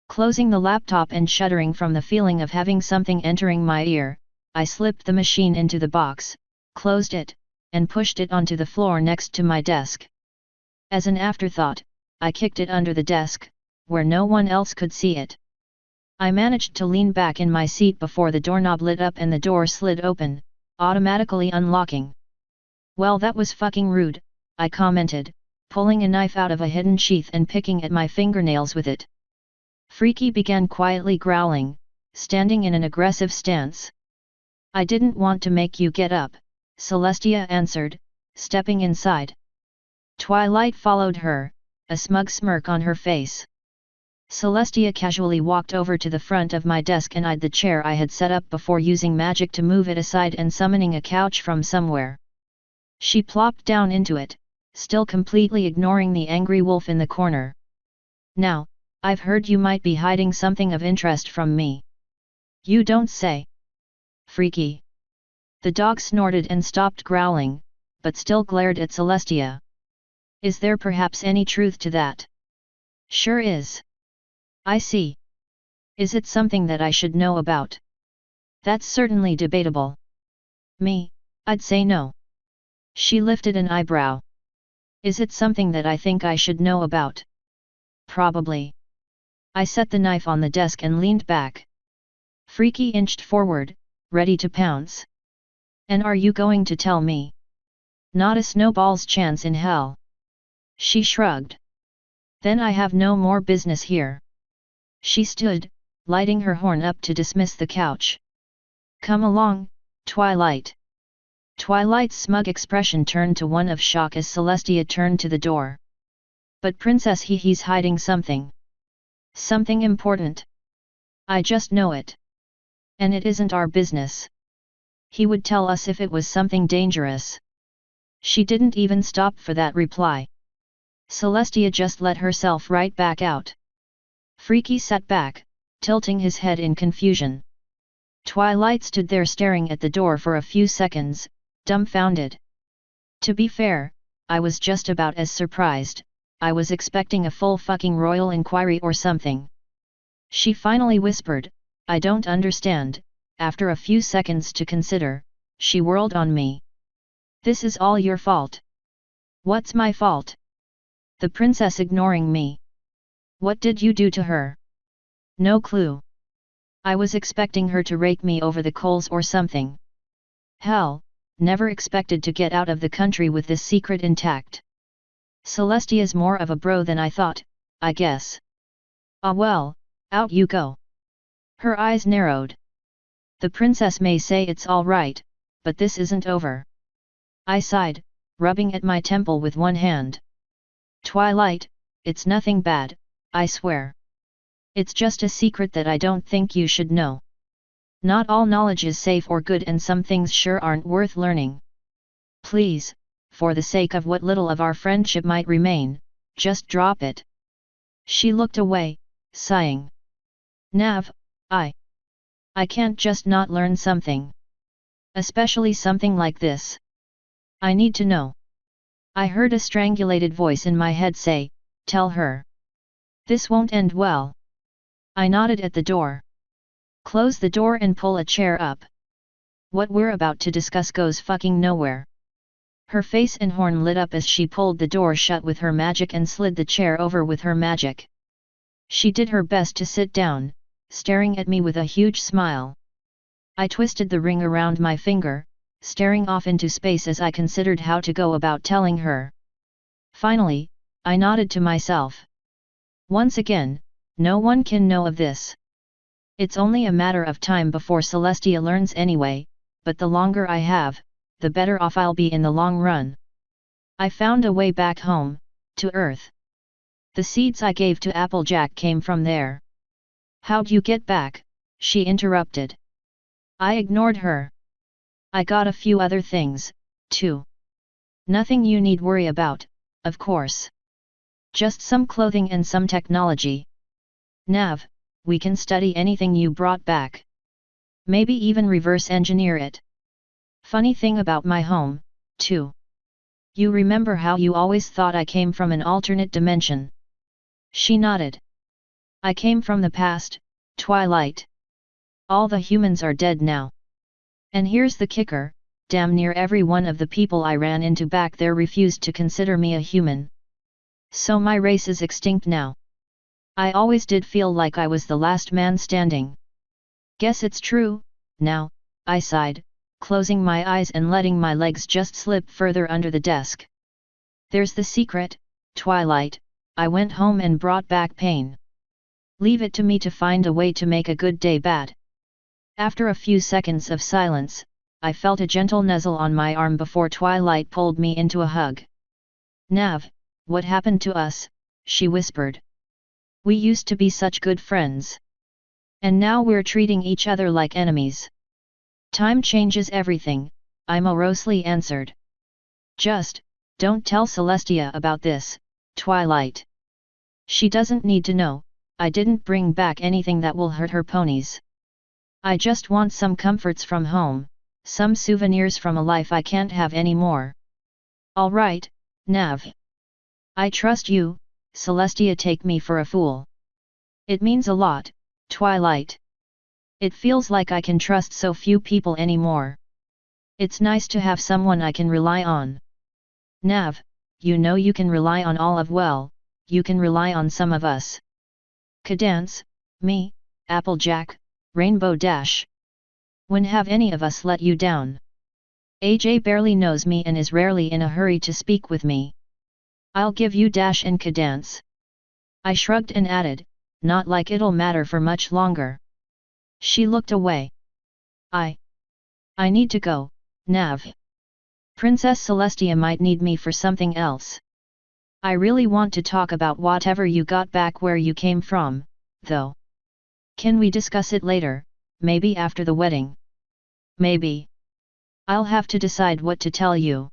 Speaker 1: Closing the laptop and shuddering from the feeling of having something entering my ear, I slipped the machine into the box, closed it, and pushed it onto the floor next to my desk. As an afterthought, I kicked it under the desk, where no one else could see it. I managed to lean back in my seat before the doorknob lit up and the door slid open, automatically unlocking. Well, that was fucking rude, I commented, pulling a knife out of a hidden sheath and picking at my fingernails with it. Freaky began quietly growling, standing in an aggressive stance. I didn't want to make you get up, Celestia answered, stepping inside. Twilight followed her, a smug smirk on her face. Celestia casually walked over to the front of my desk and eyed the chair I had set up before using magic to move it aside and summoning a couch from somewhere. She plopped down into it, still completely ignoring the angry wolf in the corner. Now, I've heard you might be hiding something of interest from me. You don't say. Freaky. The dog snorted and stopped growling, but still glared at Celestia. Is there perhaps any truth to that? Sure is. I see. Is it something that I should know about? That's certainly debatable. Me, I'd say no. She lifted an eyebrow. Is it something that I think I should know about? Probably. I set the knife on the desk and leaned back. Freaky inched forward, ready to pounce. And are you going to tell me? Not a snowball's chance in hell. She shrugged. Then I have no more business here. She stood, lighting her horn up to dismiss the couch. Come along, Twilight. Twilight's smug expression turned to one of shock as Celestia turned to the door. But Princess he's hiding something. Something important. I just know it. And it isn't our business. He would tell us if it was something dangerous. She didn't even stop for that reply. Celestia just let herself right back out. Freaky sat back, tilting his head in confusion. Twilight stood there staring at the door for a few seconds, dumbfounded. To be fair, I was just about as surprised. I was expecting a full fucking royal inquiry or something. She finally whispered, I don't understand. After a few seconds to consider, she whirled on me. This is all your fault. What's my fault? The princess ignoring me. What did you do to her? No clue. I was expecting her to rake me over the coals or something. Hell, never expected to get out of the country with this secret intact. Celestia's more of a bro than I thought, I guess. Ah well, out you go. Her eyes narrowed. The princess may say it's all right, but this isn't over. I sighed, rubbing at my temple with one hand. Twilight, it's nothing bad, I swear. It's just a secret that I don't think you should know. Not all knowledge is safe or good, and some things sure aren't worth learning. Please, for the sake of what little of our friendship might remain, just drop it. She looked away, sighing. Nav, I can't just not learn something. Especially something like this. I need to know. I heard a strangulated voice in my head say, tell her. This won't end well. I nodded at the door. Close the door and pull a chair up. What we're about to discuss goes fucking nowhere. Her face and horn lit up as she pulled the door shut with her magic and slid the chair over with her magic. She did her best to sit down, staring at me with a huge smile. I twisted the ring around my finger, staring off into space as I considered how to go about telling her. Finally, I nodded to myself. Once again, no one can know of this. It's only a matter of time before Celestia learns anyway, but the longer I have, the better off I'll be in the long run. I found a way back home, to Earth. The seeds I gave to Applejack came from there. How'd you get back? She interrupted. I ignored her. I got a few other things, too. Nothing you need worry about, of course. Just some clothing and some technology. Nav, we can study anything you brought back. Maybe even reverse engineer it. Funny thing about my home, too. You remember how you always thought I came from an alternate dimension? She nodded. I came from the past, Twilight. All the humans are dead now. And here's the kicker, damn near every one of the people I ran into back there refused to consider me a human. So my race is extinct now. I always did feel like I was the last man standing. Guess it's true, now, I sighed, closing my eyes and letting my legs just slip further under the desk. There's the secret, Twilight, I went home and brought back pain. Leave it to me to find a way to make a good day bad. After a few seconds of silence, I felt a gentle nuzzle on my arm before Twilight pulled me into a hug. Nav, what happened to us? She whispered. We used to be such good friends. And now we're treating each other like enemies. Time changes everything, I morosely answered. Just, don't tell Celestia about this, Twilight. She doesn't need to know, I didn't bring back anything that will hurt her ponies. I just want some comforts from home, some souvenirs from a life I can't have anymore. All right, Nav. I trust you, Celestia. Take me for a fool. It means a lot, Twilight. It feels like I can trust so few people anymore. It's nice to have someone I can rely on. Nav, you know you can rely on all of well, you can rely on some of us. Cadance, me, Applejack, Rainbow Dash. When have any of us let you down? AJ barely knows me and is rarely in a hurry to speak with me. I'll give you Dash and Cadance. I shrugged and added, not like it'll matter for much longer. She looked away. I need to go, Nav. Princess Celestia might need me for something else. I really want to talk about whatever you got back where you came from, though. Can we discuss it later, maybe after the wedding? Maybe. I'll have to decide what to tell you.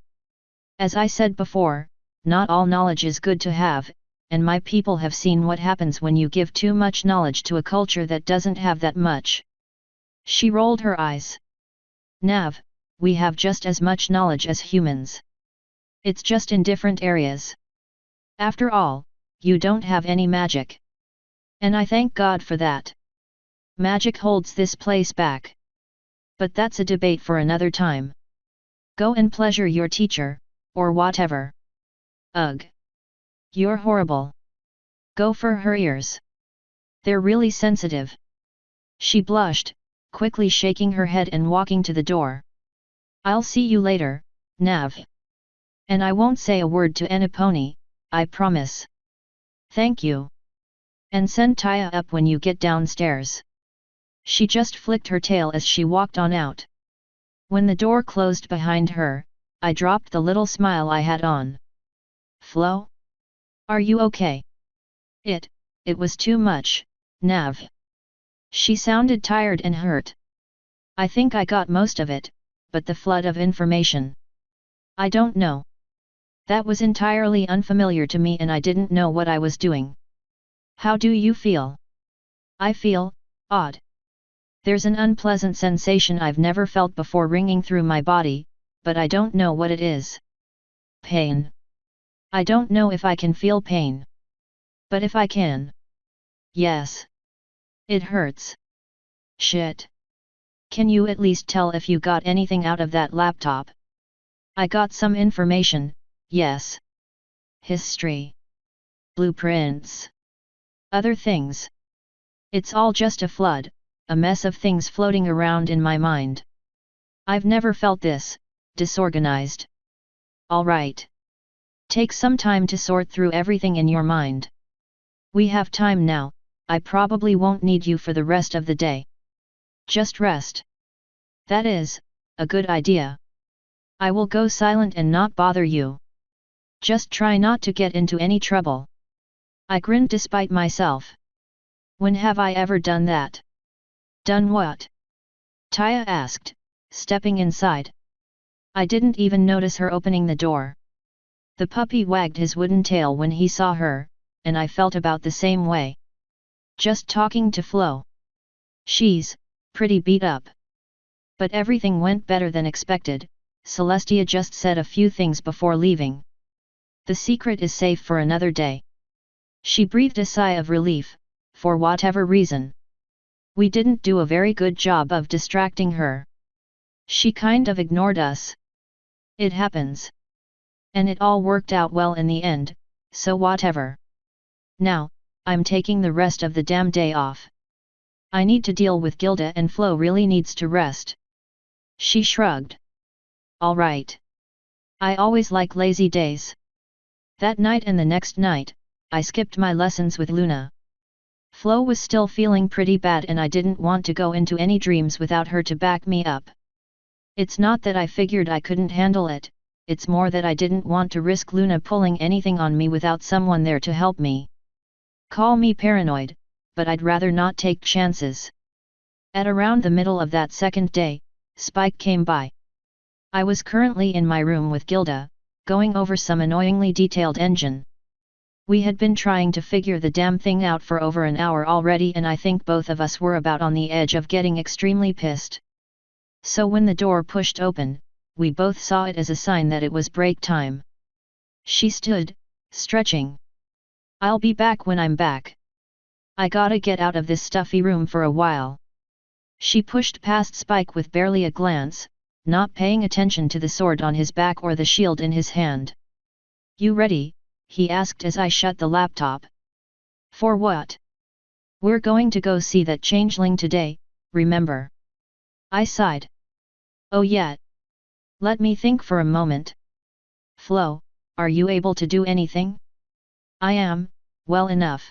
Speaker 1: As I said before, not all knowledge is good to have, and my people have seen what happens when you give too much knowledge to a culture that doesn't have that much. She rolled her eyes. Nav, we have just as much knowledge as humans. It's just in different areas. After all, you don't have any magic. And I thank God for that. Magic holds this place back. But that's a debate for another time. Go and pleasure your teacher, or whatever. Ugh. You're horrible. Go for her ears. They're really sensitive. She blushed, quickly shaking her head and walking to the door. I'll see you later, Nav. And I won't say a word to Aniponi, I promise. Thank you. And send Taya up when you get downstairs. She just flicked her tail as she walked on out. When the door closed behind her, I dropped the little smile I had on. Flo? Are you okay? It was too much, Nav. She sounded tired and hurt. I think I got most of it, but the flood of information. I don't know. That was entirely unfamiliar to me and I didn't know what I was doing. How do you feel? I feel odd. There's an unpleasant sensation I've never felt before ringing through my body, but I don't know what it is. Pain. I don't know if I can feel pain. But if I can. Yes. It hurts. Shit. Can you at least tell if you got anything out of that laptop? I got some information, yes. History. Blueprints. Other things. It's all just a flood, a mess of things floating around in my mind. I've never felt this disorganized. All right. Take some time to sort through everything in your mind. We have time now, I probably won't need you for the rest of the day. Just rest. That is a good idea. I will go silent and not bother you. Just try not to get into any trouble. I grinned despite myself. When have I ever done that? Done what? Taya asked, stepping inside. I didn't even notice her opening the door. The puppy wagged his wooden tail when he saw her, and I felt about the same way. Just talking to Flo. She's pretty beat up. But everything went better than expected. Celestia just said a few things before leaving. The secret is safe for another day. She breathed a sigh of relief, for whatever reason. We didn't do a very good job of distracting her. She kind of ignored us. It happens. And it all worked out well in the end, so whatever. Now, I'm taking the rest of the damn day off. I need to deal with Gilda and Flo really needs to rest. She shrugged. All right. I always like lazy days. That night and the next night, I skipped my lessons with Luna. Flo was still feeling pretty bad and I didn't want to go into any dreams without her to back me up. It's not that I figured I couldn't handle it, it's more that I didn't want to risk Luna pulling anything on me without someone there to help me. Call me paranoid, but I'd rather not take chances. At around the middle of that second day, Spike came by. I was currently in my room with Gilda, going over some annoyingly detailed engine. We had been trying to figure the damn thing out for over an hour already and I think both of us were about on the edge of getting extremely pissed. So when the door pushed open, we both saw it as a sign that it was break time. She stood, stretching. I'll be back when I'm back. I gotta get out of this stuffy room for a while. She pushed past Spike with barely a glance, not paying attention to the sword on his back or the shield in his hand. You ready? He asked as I shut the laptop. For what? We're going to go see that changeling today, remember? I sighed. Oh yeah. Let me think for a moment. Flo, are you able to do anything? I am, well enough.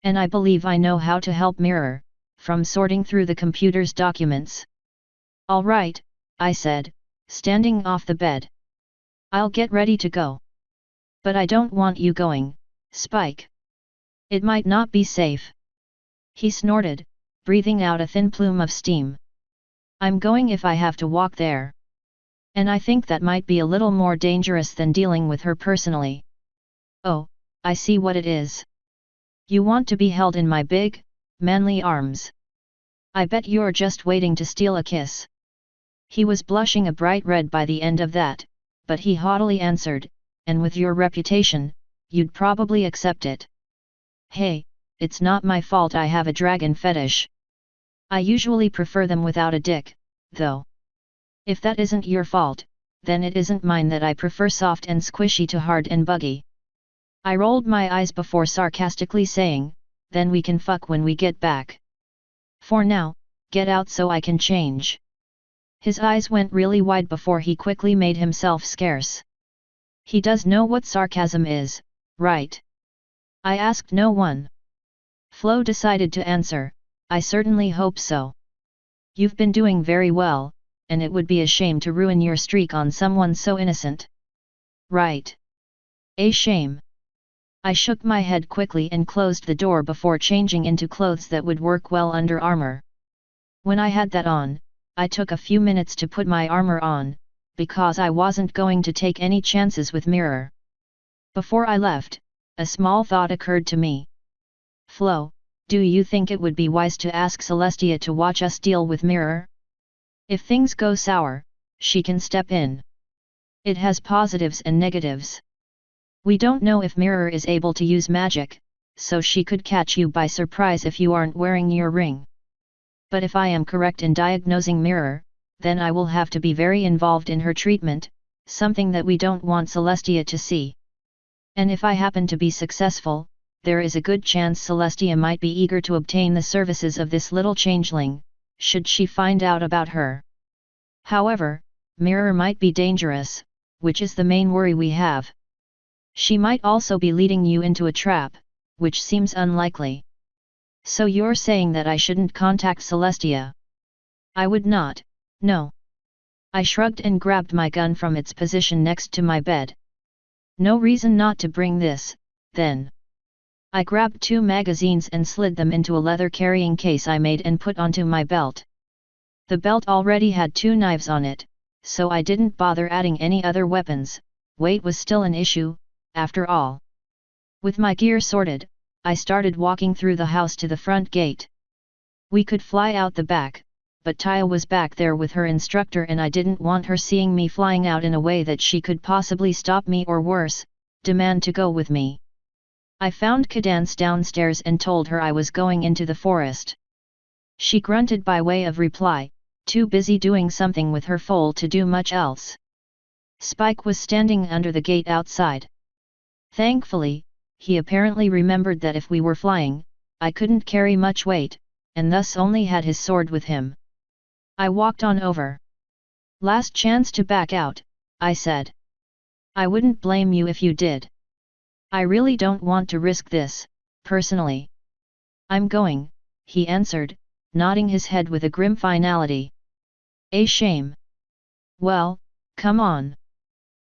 Speaker 1: And I believe I know how to help Mirror, from sorting through the computer's documents. All right, I said, standing off the bed. I'll get ready to go. But I don't want you going, Spike. It might not be safe. He snorted, breathing out a thin plume of steam. I'm going if I have to walk there. And I think that might be a little more dangerous than dealing with her personally. Oh, I see what it is. You want to be held in my big, manly arms. I bet you're just waiting to steal a kiss. He was blushing a bright red by the end of that, but he haughtily answered, and with your reputation, you'd probably accept it. Hey, it's not my fault I have a dragon fetish. I usually prefer them without a dick, though. If that isn't your fault, then it isn't mine that I prefer soft and squishy to hard and buggy. I rolled my eyes before sarcastically saying, then we can fuck when we get back. For now, get out so I can change. His eyes went really wide before he quickly made himself scarce. He does know what sarcasm is, right? I asked no one. Flo decided to answer, I certainly hope so. You've been doing very well, and it would be a shame to ruin your streak on someone so innocent. Right. A shame. I shook my head quickly and closed the door before changing into clothes that would work well under armor. When I had that on, I took a few minutes to put my armor on, because I wasn't going to take any chances with Mirror. Before I left, a small thought occurred to me. Flo, do you think it would be wise to ask Celestia to watch us deal with Mirror? If things go sour, she can step in. It has positives and negatives. We don't know if Mirror is able to use magic, so she could catch you by surprise if you aren't wearing your ring. But if I am correct in diagnosing Mirror, then I will have to be very involved in her treatment, something that we don't want Celestia to see. And if I happen to be successful, there is a good chance Celestia might be eager to obtain the services of this little changeling, should she find out about her. However, Mirror might be dangerous, which is the main worry we have. She might also be leading you into a trap, which seems unlikely. So you're saying that I shouldn't contact Celestia? I would not, no. I shrugged and grabbed my gun from its position next to my bed. No reason not to bring this, then. I grabbed 2 magazines and slid them into a leather carrying case I made and put onto my belt. The belt already had 2 knives on it, so I didn't bother adding any other weapons. Weight was still an issue, after all. With my gear sorted, I started walking through the house to the front gate. We could fly out the back, but Taya was back there with her instructor and I didn't want her seeing me flying out in a way that she could possibly stop me or worse, demand to go with me. I found Cadence downstairs and told her I was going into the forest. She grunted by way of reply, too busy doing something with her foal to do much else. Spike was standing under the gate outside. Thankfully, he apparently remembered that if we were flying, I couldn't carry much weight, and thus only had his sword with him. I walked on over. Last chance to back out, I said. I wouldn't blame you if you did. I really don't want to risk this, personally. I'm going, he answered, nodding his head with a grim finality. A shame. Well, come on.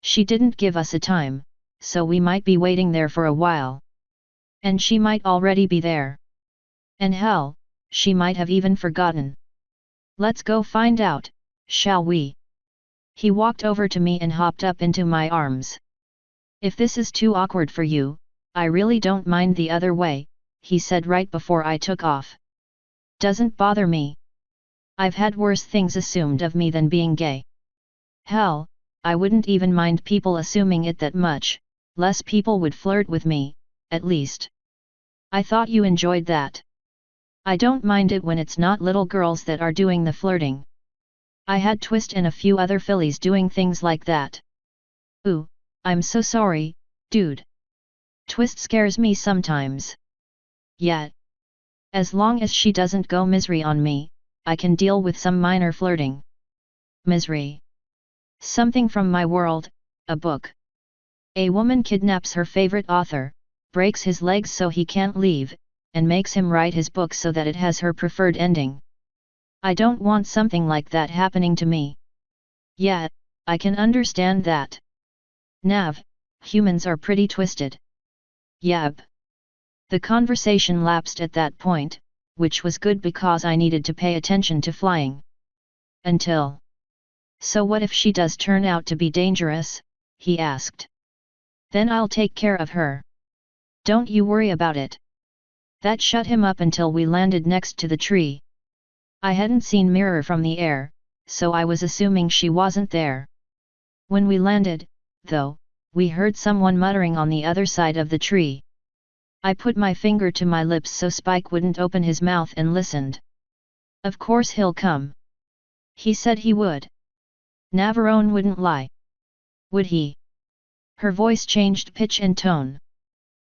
Speaker 1: She didn't give us a time, so we might be waiting there for a while. And she might already be there. And hell, she might have even forgotten. Let's go find out, shall we? He walked over to me and hopped up into my arms. If this is too awkward for you, I really don't mind the other way, he said right before I took off. Doesn't bother me. I've had worse things assumed of me than being gay. Hell, I wouldn't even mind people assuming it that much. Less people would flirt with me, at least. I thought you enjoyed that. I don't mind it when it's not little girls that are doing the flirting. I had Twist and a few other fillies doing things like that. Ooh, I'm so sorry, dude. Twist scares me sometimes. Yet. As long as she doesn't go misery on me, I can deal with some minor flirting. Misery. Something from my world, a book. A woman kidnaps her favorite author, breaks his legs so he can't leave, and makes him write his book so that it has her preferred ending. I don't want something like that happening to me. Yeah, I can understand that. Nav, humans are pretty twisted. Yep. The conversation lapsed at that point, which was good because I needed to pay attention to flying. Until. So what if she does turn out to be dangerous? He asked. Then I'll take care of her. Don't you worry about it. That shut him up until we landed next to the tree. I hadn't seen Mirror from the air, so I was assuming she wasn't there. When we landed, though, we heard someone muttering on the other side of the tree. I put my finger to my lips so Spike wouldn't open his mouth and listened. Of course he'll come. He said he would. Navarone wouldn't lie. Would he? Her voice changed pitch and tone.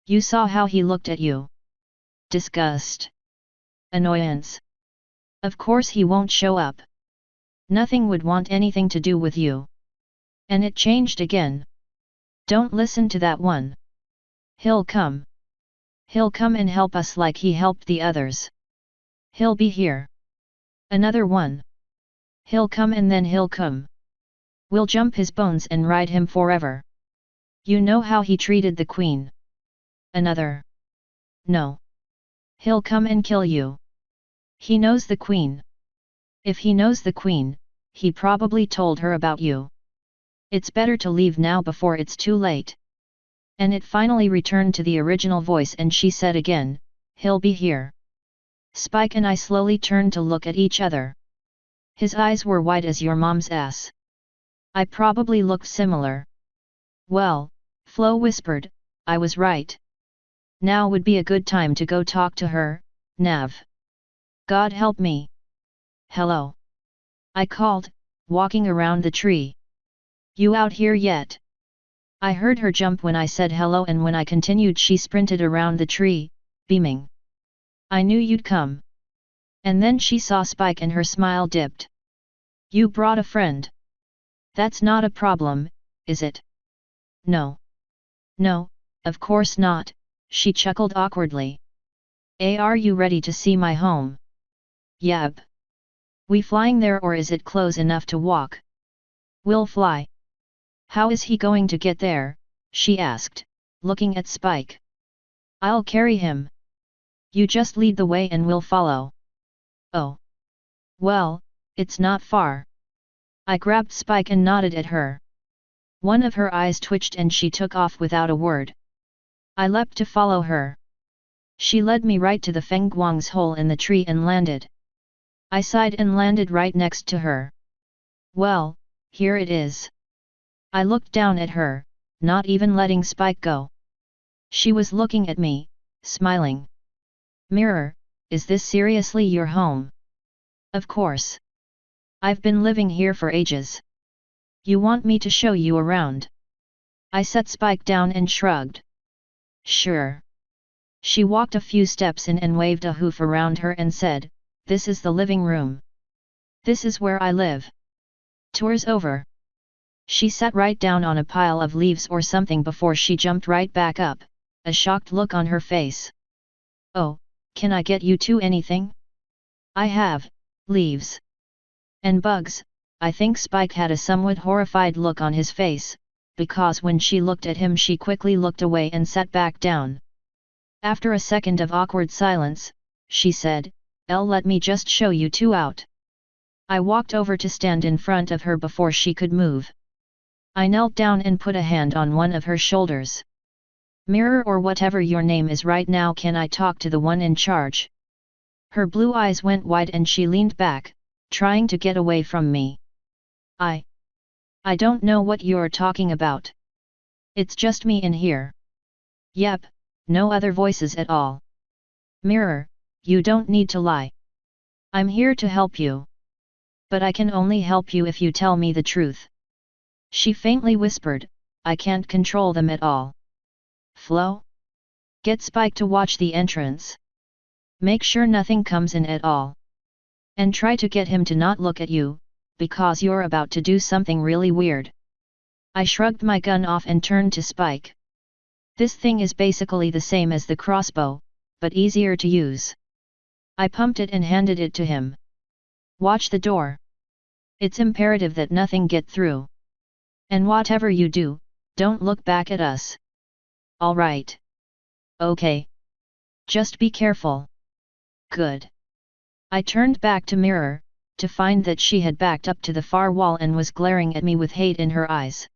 Speaker 1: You saw how he looked at you. Disgust. Annoyance. Of course he won't show up. Nothing would want anything to do with you. And it changed again. Don't listen to that one. He'll come. He'll come and help us like he helped the others. He'll be here. Another one. He'll come and then he'll come. We'll jump his bones and ride him forever. You know how he treated the queen. Another. No. He'll come and kill you. He knows the queen. If he knows the queen, he probably told her about you. It's better to leave now before it's too late. And it finally returned to the original voice and she said again, he'll be here. Spike and I slowly turned to look at each other. His eyes were white as your mom's ass. I probably looked similar. Well, Flo whispered, I was right. Now would be a good time to go talk to her, Nav. God help me. Hello. I called, walking around the tree. You out here yet? I heard her jump when I said hello and when I continued she sprinted around the tree, beaming. I knew you'd come. And then she saw Spike and her smile dipped. You brought a friend. That's not a problem, is it? No. No, of course not, she chuckled awkwardly. Are you ready to see my home? Yep. We flying there or is it close enough to walk? We'll fly. How is he going to get there? She asked, looking at Spike. I'll carry him. You just lead the way and we'll follow. Oh. Well, it's not far. I grabbed Spike and nodded at her. One of her eyes twitched and she took off without a word. I leapt to follow her. She led me right to the Fengguang's hole in the tree and landed. I sighed and landed right next to her. Well, here it is. I looked down at her, not even letting Spike go. She was looking at me, smiling. Mirror, is this seriously your home? Of course. I've been living here for ages. You want me to show you around? I set Spike down and shrugged. Sure. She walked a few steps in and waved a hoof around her and said, this is the living room. This is where I live. Tour's over. She sat right down on a pile of leaves or something before she jumped right back up, a shocked look on her face. Oh, can I get you two anything? I have, leaves. And bugs. I think Spike had a somewhat horrified look on his face, because when she looked at him she quickly looked away and sat back down. After a second of awkward silence, she said, let me just show you two out. I walked over to stand in front of her before she could move. I knelt down and put a hand on one of her shoulders. Mirror or whatever your name is right now, can I talk to the one in charge? Her blue eyes went wide and she leaned back, trying to get away from me. I don't know what you're talking about. It's just me in here. Yep, no other voices at all. Mirror, you don't need to lie. I'm here to help you. But I can only help you if you tell me the truth. She faintly whispered, I can't control them at all. Flo? Get Spike to watch the entrance. Make sure nothing comes in at all. And try to get him to not look at you, because you're about to do something really weird. I shrugged my gun off and turned to Spike. This thing is basically the same as the crossbow, but easier to use. I pumped it and handed it to him. Watch the door. It's imperative that nothing get through. And whatever you do, don't look back at us. All right. Okay. Just be careful. Good. I turned back to Mirror, to find that she had backed up to the far wall and was glaring at me with hate in her eyes.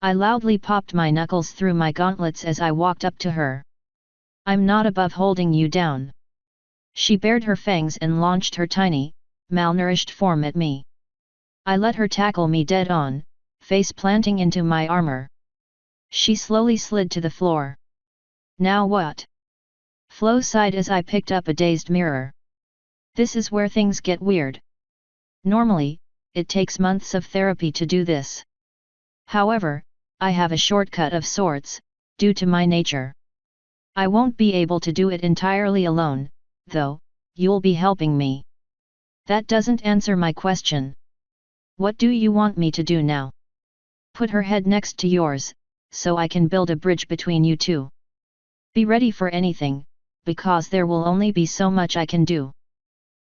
Speaker 1: I loudly popped my knuckles through my gauntlets as I walked up to her. I'm not above holding you down. She bared her fangs and launched her tiny, malnourished form at me. I let her tackle me dead on, face planting into my armor. She slowly slid to the floor. Now what? Flo sighed as I picked up a dazed mirror. This is where things get weird. Normally, it takes months of therapy to do this. However, I have a shortcut of sorts, due to my nature. I won't be able to do it entirely alone, though, you'll be helping me. That doesn't answer my question. What do you want me to do now? Put her head next to yours, so I can build a bridge between you two. Be ready for anything, because there will only be so much I can do.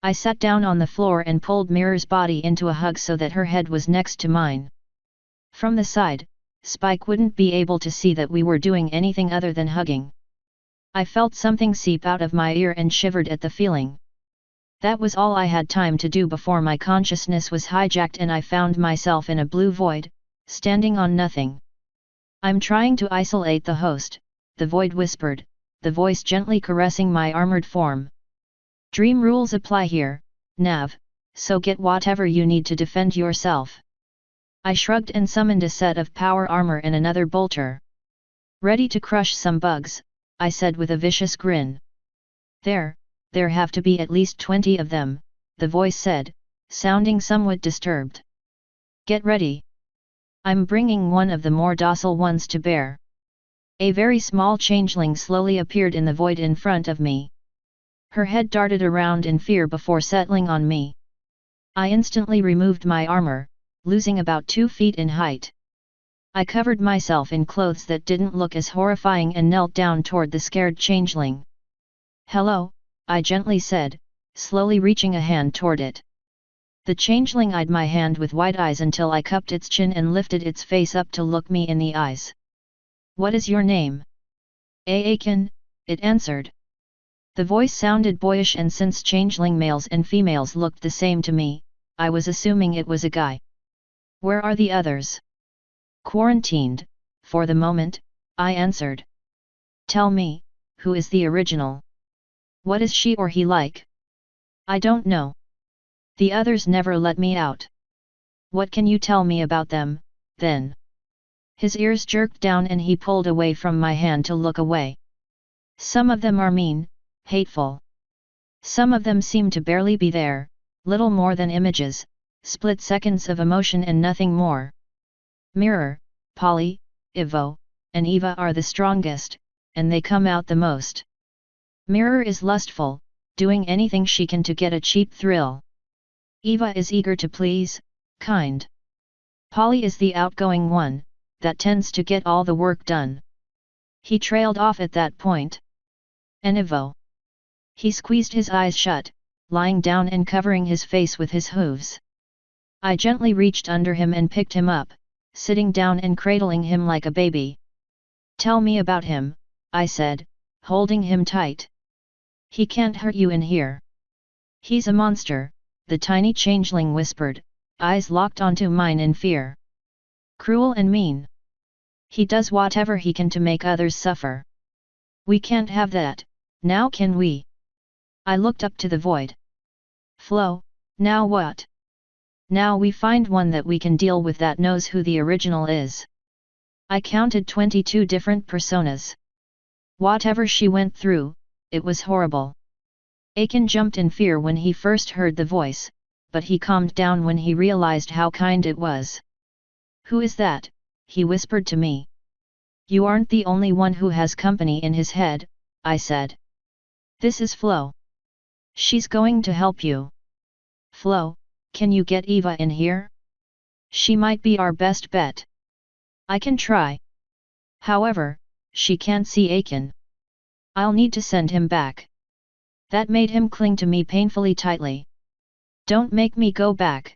Speaker 1: I sat down on the floor and pulled Mirror's body into a hug so that her head was next to mine. From the side, Spike wouldn't be able to see that we were doing anything other than hugging. I felt something seep out of my ear and shivered at the feeling. That was all I had time to do before my consciousness was hijacked and I found myself in a blue void, standing on nothing. I'm trying to isolate the host, the void whispered, the voice gently caressing my armored form. Dream rules apply here, Nav, so get whatever you need to defend yourself. I shrugged and summoned a set of power armor and another bolter. Ready to crush some bugs, I said with a vicious grin. There have to be at least 20 of them, the voice said, sounding somewhat disturbed. Get ready. I'm bringing one of the more docile ones to bear. A very small changeling slowly appeared in the void in front of me. Her head darted around in fear before settling on me. I instantly removed my armor, losing about 2 feet in height. I covered myself in clothes that didn't look as horrifying and knelt down toward the scared changeling. Hello, I gently said, slowly reaching a hand toward it. The changeling eyed my hand with wide eyes until I cupped its chin and lifted its face up to look me in the eyes. What is your name? Aiken, it answered. The voice sounded boyish and since changeling males and females looked the same to me, I was assuming it was a guy. Where are the others? Quarantined, for the moment, I answered. Tell me, who is the original? What is she or he like? I don't know. The others never let me out. What can you tell me about them, then? His ears jerked down and he pulled away from my hand to look away. Some of them are mean, hateful. Some of them seem to barely be there, little more than images, split seconds of emotion and nothing more. Mirror, Polly, Ivo, and Eva are the strongest, and they come out the most. Mirror is lustful, doing anything she can to get a cheap thrill. Eva is eager to please, kind. Polly is the outgoing one, that tends to get all the work done. He trailed off at that point. And Ivo. He squeezed his eyes shut, lying down and covering his face with his hooves. I gently reached under him and picked him up, sitting down and cradling him like a baby. Tell me about him, I said, holding him tight. He can't hurt you in here. He's a monster, the tiny changeling whispered, eyes locked onto mine in fear. Cruel and mean. He does whatever he can to make others suffer. We can't have that, now can we? I looked up to the void. Flo, now what? Now we find one that we can deal with that knows who the original is. I counted 22 different personas. Whatever she went through, it was horrible. Aiken jumped in fear when he first heard the voice, but he calmed down when he realized how kind it was. Who is that? He whispered to me. You aren't the only one who has company in his head, I said. This is Flo. She's going to help you. Flo, can you get Eva in here? She might be our best bet. I can try. However, she can't see Aiken. I'll need to send him back. That made him cling to me painfully tightly. Don't make me go back.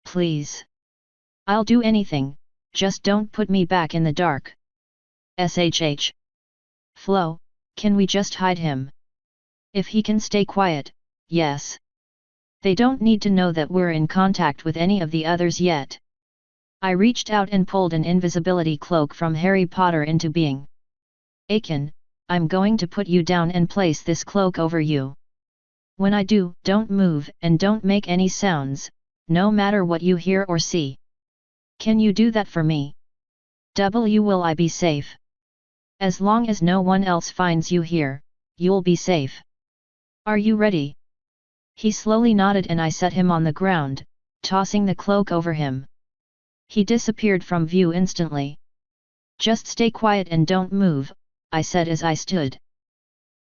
Speaker 1: Please. I'll do anything, just don't put me back in the dark. SHH. Flo, can we just hide him? If he can stay quiet, yes. They don't need to know that we're in contact with any of the others yet. I reached out and pulled an invisibility cloak from Harry Potter into being. Aiken, I'm going to put you down and place this cloak over you. When I do, don't move and don't make any sounds, no matter what you hear or see. Can you do that for me? Will I be safe? As long as no one else finds you here, you'll be safe. Are you ready? He slowly nodded and I set him on the ground, tossing the cloak over him. He disappeared from view instantly. Just stay quiet and don't move, I said as I stood.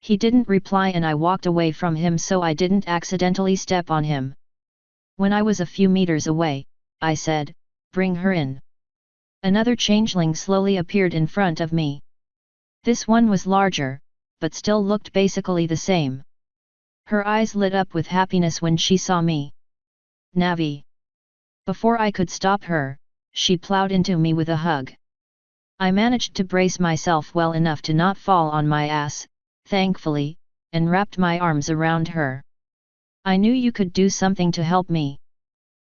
Speaker 1: He didn't reply and I walked away from him so I didn't accidentally step on him. When I was a few meters away, I said, "Bring her in." Another changeling slowly appeared in front of me. This one was larger, but still looked basically the same. Her eyes lit up with happiness when she saw me. Navi. Before I could stop her, she plowed into me with a hug. I managed to brace myself well enough to not fall on my ass, thankfully, and wrapped my arms around her. I knew you could do something to help me.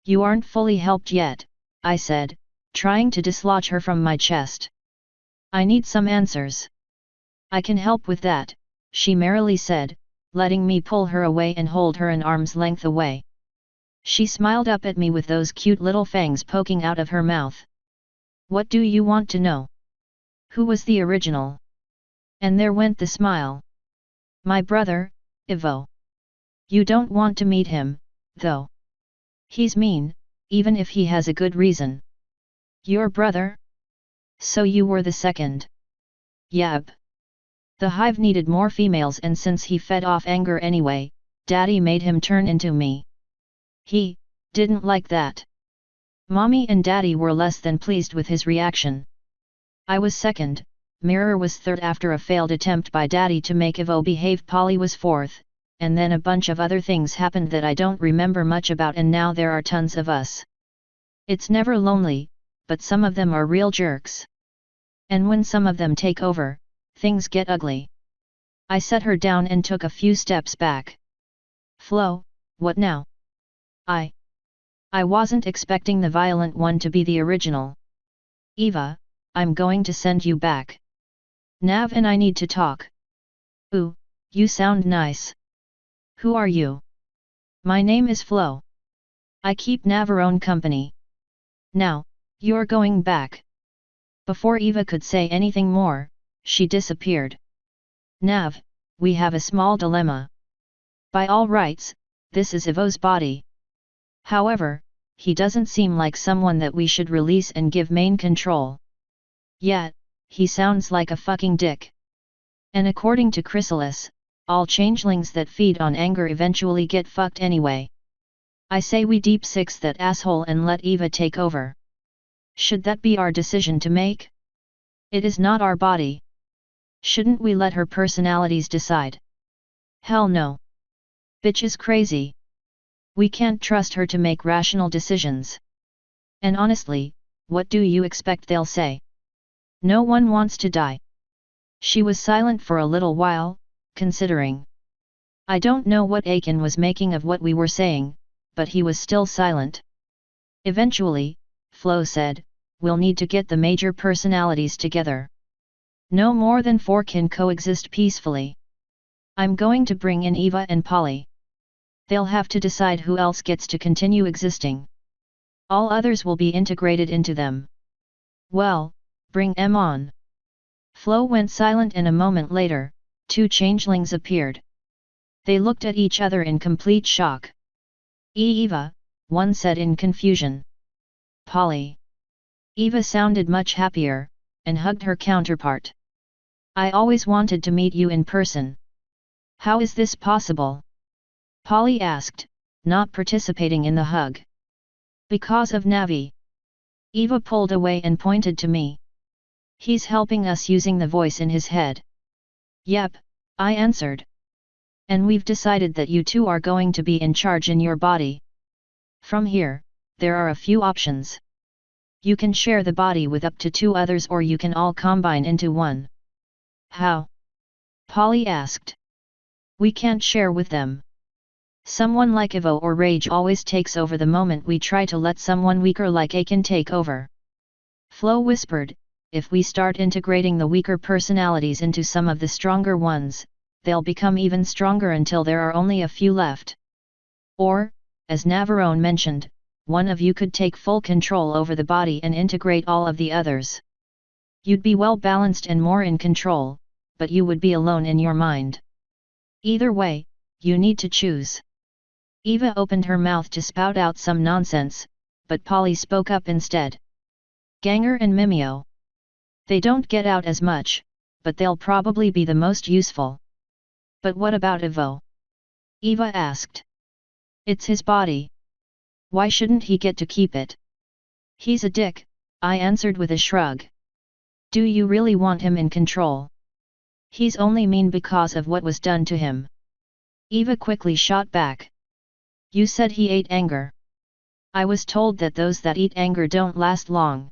Speaker 1: You aren't fully helped yet, I said, trying to dislodge her from my chest. I need some answers. I can help with that, she merrily said, letting me pull her away and hold her an arm's length away. She smiled up at me with those cute little fangs poking out of her mouth. What do you want to know? Who was the original? And there went the smile. My brother, Ivo. You don't want to meet him, though. He's mean, even if he has a good reason. Your brother? So you were the second. Yep. The hive needed more females and since he fed off anger anyway, Daddy made him turn into me. He didn't like that. Mommy and Daddy were less than pleased with his reaction. I was second, Mirror was third after a failed attempt by Daddy to make Ivo behave. Polly was fourth, and then a bunch of other things happened that I don't remember much about and now there are tons of us. It's never lonely, but some of them are real jerks. And when some of them take over, things get ugly. I set her down and took a few steps back. Flo, what now? I wasn't expecting the violent one to be the original. Eva, I'm going to send you back. Nav and I need to talk. Ooh, you sound nice. Who are you? My name is Flo. I keep Navarone company. Now, you're going back. Before Eva could say anything more, she disappeared. Nav, we have a small dilemma. By all rights, this is Ivo's body. However, he doesn't seem like someone that we should release and give main control. Yet, he sounds like a fucking dick. And according to Chrysalis, all changelings that feed on anger eventually get fucked anyway. I say we deep six that asshole and let Eva take over. Should that be our decision to make? It is not our body. Shouldn't we let her personalities decide? Hell no. Bitch is crazy. We can't trust her to make rational decisions. And honestly, what do you expect they'll say? No one wants to die. She was silent for a little while, considering. I don't know what Aiken was making of what we were saying, but he was still silent. Eventually, Flo said, we'll need to get the major personalities together. No more than 4 can coexist peacefully. I'm going to bring in Eva and Polly. They'll have to decide who else gets to continue existing. All others will be integrated into them. Well, bring em on. Flo went silent and a moment later, 2 changelings appeared. They looked at each other in complete shock. Eva, one said in confusion. Polly. Eva sounded much happier, and hugged her counterpart. I always wanted to meet you in person. How is this possible? Polly asked, not participating in the hug. Because of Navi. Eva pulled away and pointed to me. He's helping us using the voice in his head. Yep, I answered. And we've decided that you two are going to be in charge in your body. From here, there are a few options. You can share the body with up to 2 others or you can all combine into one. How? Polly asked. We can't share with them. Someone like Ivo or Rage always takes over the moment we try to let someone weaker like Aiken take over. Flo whispered, if we start integrating the weaker personalities into some of the stronger ones, they'll become even stronger until there are only a few left. Or, as Navarone mentioned, one of you could take full control over the body and integrate all of the others. You'd be well balanced and more in control, but you would be alone in your mind. Either way, you need to choose. Eva opened her mouth to spout out some nonsense, but Polly spoke up instead. Ganger and Mimeo. They don't get out as much, but they'll probably be the most useful. But what about Ivo? Eva asked. It's his body. Why shouldn't he get to keep it? He's a dick, I answered with a shrug. Do you really want him in control? He's only mean because of what was done to him. Eva quickly shot back. You said he ate anger. I was told that those that eat anger don't last long.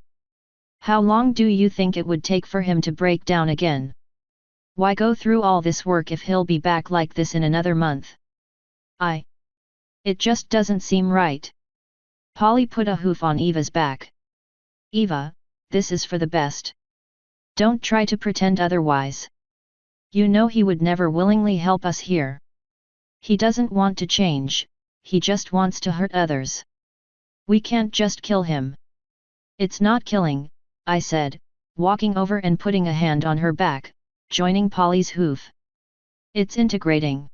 Speaker 1: How long do you think it would take for him to break down again? Why go through all this work if he'll be back like this in another month? It just doesn't seem right. Polly put a hoof on Eva's back. Eva, this is for the best. Don't try to pretend otherwise. You know he would never willingly help us here. He doesn't want to change, he just wants to hurt others. We can't just kill him. It's not killing, I said, walking over and putting a hand on her back, joining Polly's hoof. It's integrating.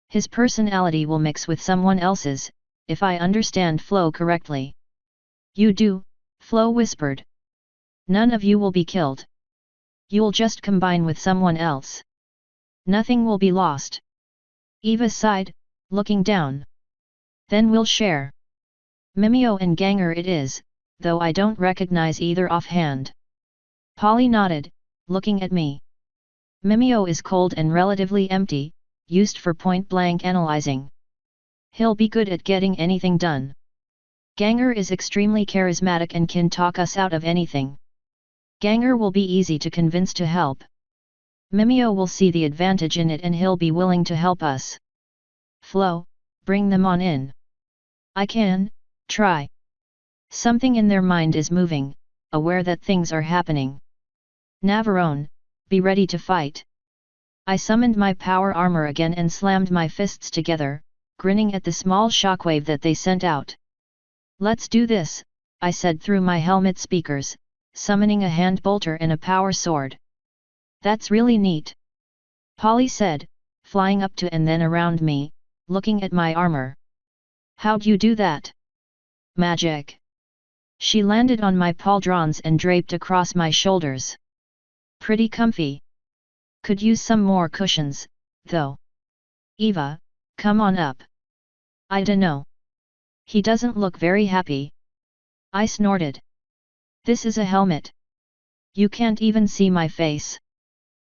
Speaker 1: His personality will mix with someone else's, if I understand Flo correctly. You do, Flo whispered. None of you will be killed. You'll just combine with someone else. Nothing will be lost. Eva sighed, looking down. Then we'll share. Mimeo and Ganger it is, though I don't recognize either offhand. Polly nodded, looking at me. Mimeo is cold and relatively empty, used for point-blank analyzing. He'll be good at getting anything done. Ganger is extremely charismatic and can talk us out of anything. Ganger will be easy to convince to help. Mimeo will see the advantage in it and he'll be willing to help us. Flo, bring them on in. I can, try. Something in their mind is moving, aware that things are happening. Navarone, be ready to fight. I summoned my power armor again and slammed my fists together, grinning at the small shockwave that they sent out. Let's do this, I said through my helmet speakers, summoning a hand bolter and a power sword. That's really neat. Polly said, flying up to and then around me, looking at my armor. How'd you do that? Magic. She landed on my pauldrons and draped across my shoulders. Pretty comfy. Could use some more cushions, though. Eva, come on up. I dunno. He doesn't look very happy. I snorted. This is a helmet. You can't even see my face.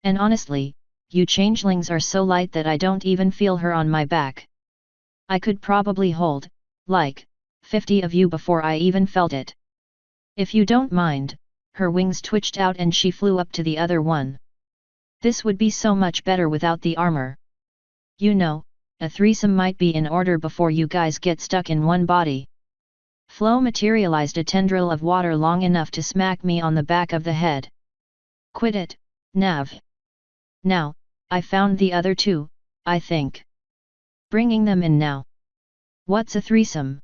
Speaker 1: And honestly, you changelings are so light that I don't even feel her on my back. I could probably hold, like, 50 of you before I even felt it. If you don't mind, her wings twitched out and she flew up to the other one. This would be so much better without the armor. You know, a threesome might be in order before you guys get stuck in one body. Flo materialized a tendril of water long enough to smack me on the back of the head. Quit it, Nav. Now, I found the other two, I think. Bringing them in now. What's a threesome?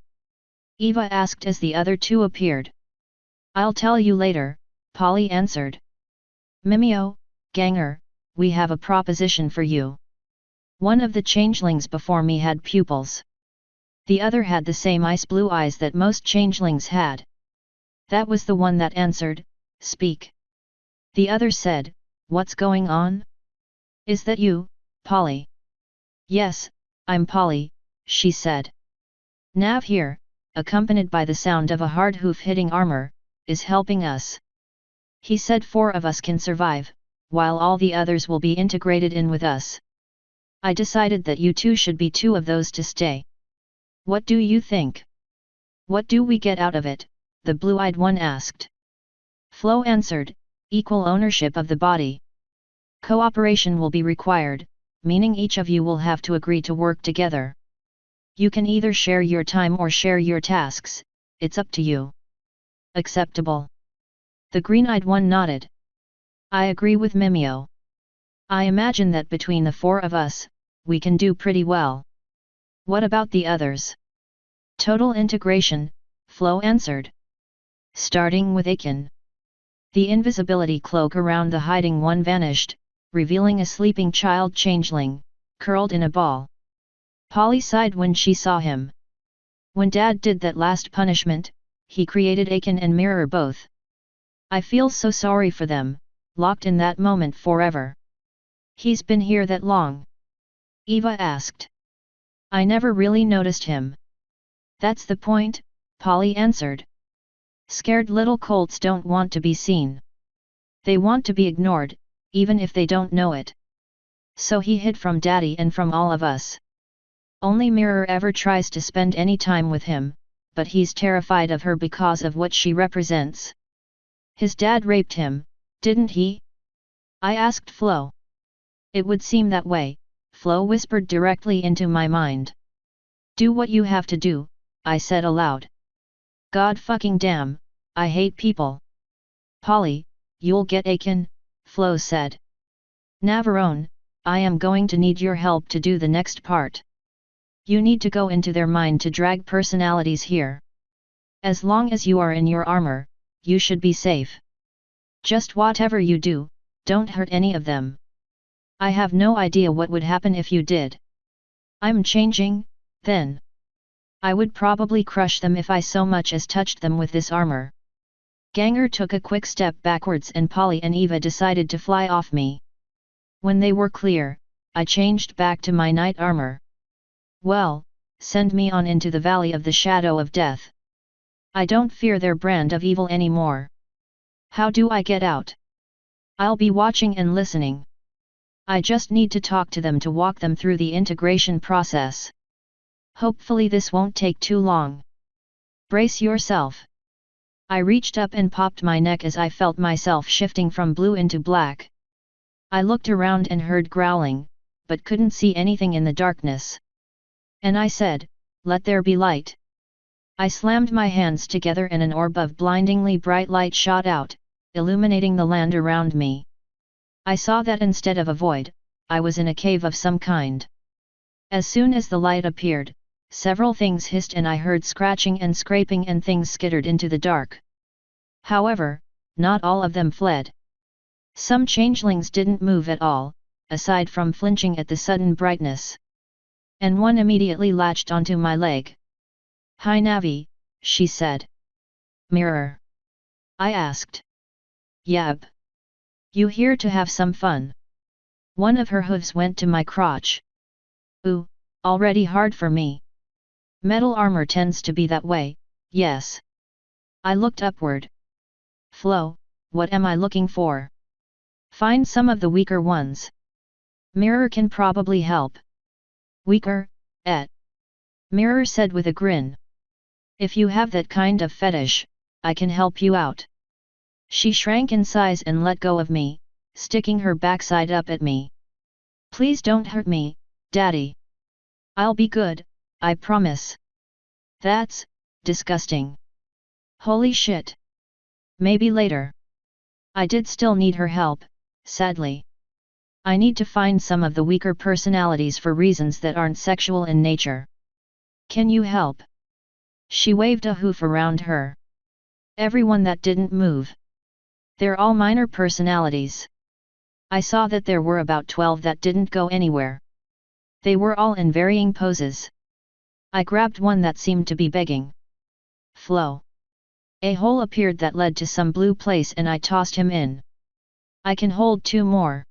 Speaker 1: Eva asked as the other two appeared. I'll tell you later, Polly answered. Mimeo, Ganger, we have a proposition for you. One of the changelings before me had pupils. The other had the same ice blue eyes that most changelings had. That was the one that answered, speak. The other said, what's going on? Is that you, Polly? Yes, I'm Polly, she said. Nav here, accompanied by the sound of a hard hoof hitting armor, is helping us. He said 4 of us can survive, while all the others will be integrated in with us. I decided that you two should be 2 of those to stay. What do you think? What do we get out of it? The blue-eyed one asked. Flo answered, equal ownership of the body. Cooperation will be required, meaning each of you will have to agree to work together. You can either share your time or share your tasks, it's up to you. Acceptable. The green-eyed one nodded. I agree with Mimeo. I imagine that between the 4 of us, we can do pretty well. What about the others? Total integration, Flo answered. Starting with Aiken. The invisibility cloak around the hiding one vanished, revealing a sleeping child changeling, curled in a ball. Polly sighed when she saw him. When Dad did that last punishment, he created Aiken and Mirror both. I feel so sorry for them, locked in that moment forever. He's been here that long? Eva asked. I never really noticed him. That's the point, Polly answered. Scared little colts don't want to be seen. They want to be ignored, even if they don't know it. So he hid from Daddy and from all of us. Only Mirror ever tries to spend any time with him, but he's terrified of her because of what she represents. His dad raped him, didn't he? I asked Flo. It would seem that way, Flo whispered directly into my mind. Do what you have to do, I said aloud. God fucking damn, I hate people. Polly, you'll get Aiken, Flo said. Navarone, I am going to need your help to do the next part. You need to go into their mind to drag personalities here. As long as you are in your armor, you should be safe. Just whatever you do, don't hurt any of them. I have no idea what would happen if you did. I'm changing, then. I would probably crush them if I so much as touched them with this armor. Ganger took a quick step backwards and Polly and Eva decided to fly off me. When they were clear, I changed back to my knight armor. Well, send me on into the valley of the shadow of death. I don't fear their brand of evil anymore. How do I get out? I'll be watching and listening. I just need to talk to them to walk them through the integration process. Hopefully this won't take too long. Brace yourself. I reached up and popped my neck as I felt myself shifting from blue into black. I looked around and heard growling, but couldn't see anything in the darkness. And I said, "Let there be light." I slammed my hands together and an orb of blindingly bright light shot out, illuminating the land around me. I saw that instead of a void, I was in a cave of some kind. As soon as the light appeared, several things hissed and I heard scratching and scraping and things skittered into the dark. However, not all of them fled. Some changelings didn't move at all, aside from flinching at the sudden brightness. And one immediately latched onto my leg. "Hi Navi," she said. "Mirror?" I asked. "Yep. You here to have some fun?" One of her hooves went to my crotch. Ooh, already hard for me. Metal armor tends to be that way, yes. I looked upward. Flo, what am I looking for? Find some of the weaker ones. Mirror can probably help. Weaker, Mirror said with a grin. If you have that kind of fetish, I can help you out. She shrank in size and let go of me, sticking her backside up at me. Please don't hurt me, Daddy. I'll be good, I promise. That's disgusting. Holy shit. Maybe later. I did still need her help, sadly. I need to find some of the weaker personalities for reasons that aren't sexual in nature. Can you help? She waved a hoof around her. Everyone that didn't move. They're all minor personalities. I saw that there were about 12 that didn't go anywhere. They were all in varying poses. I grabbed one that seemed to be begging. Flo. A hole appeared that led to some blue place and I tossed him in. I can hold 2 more.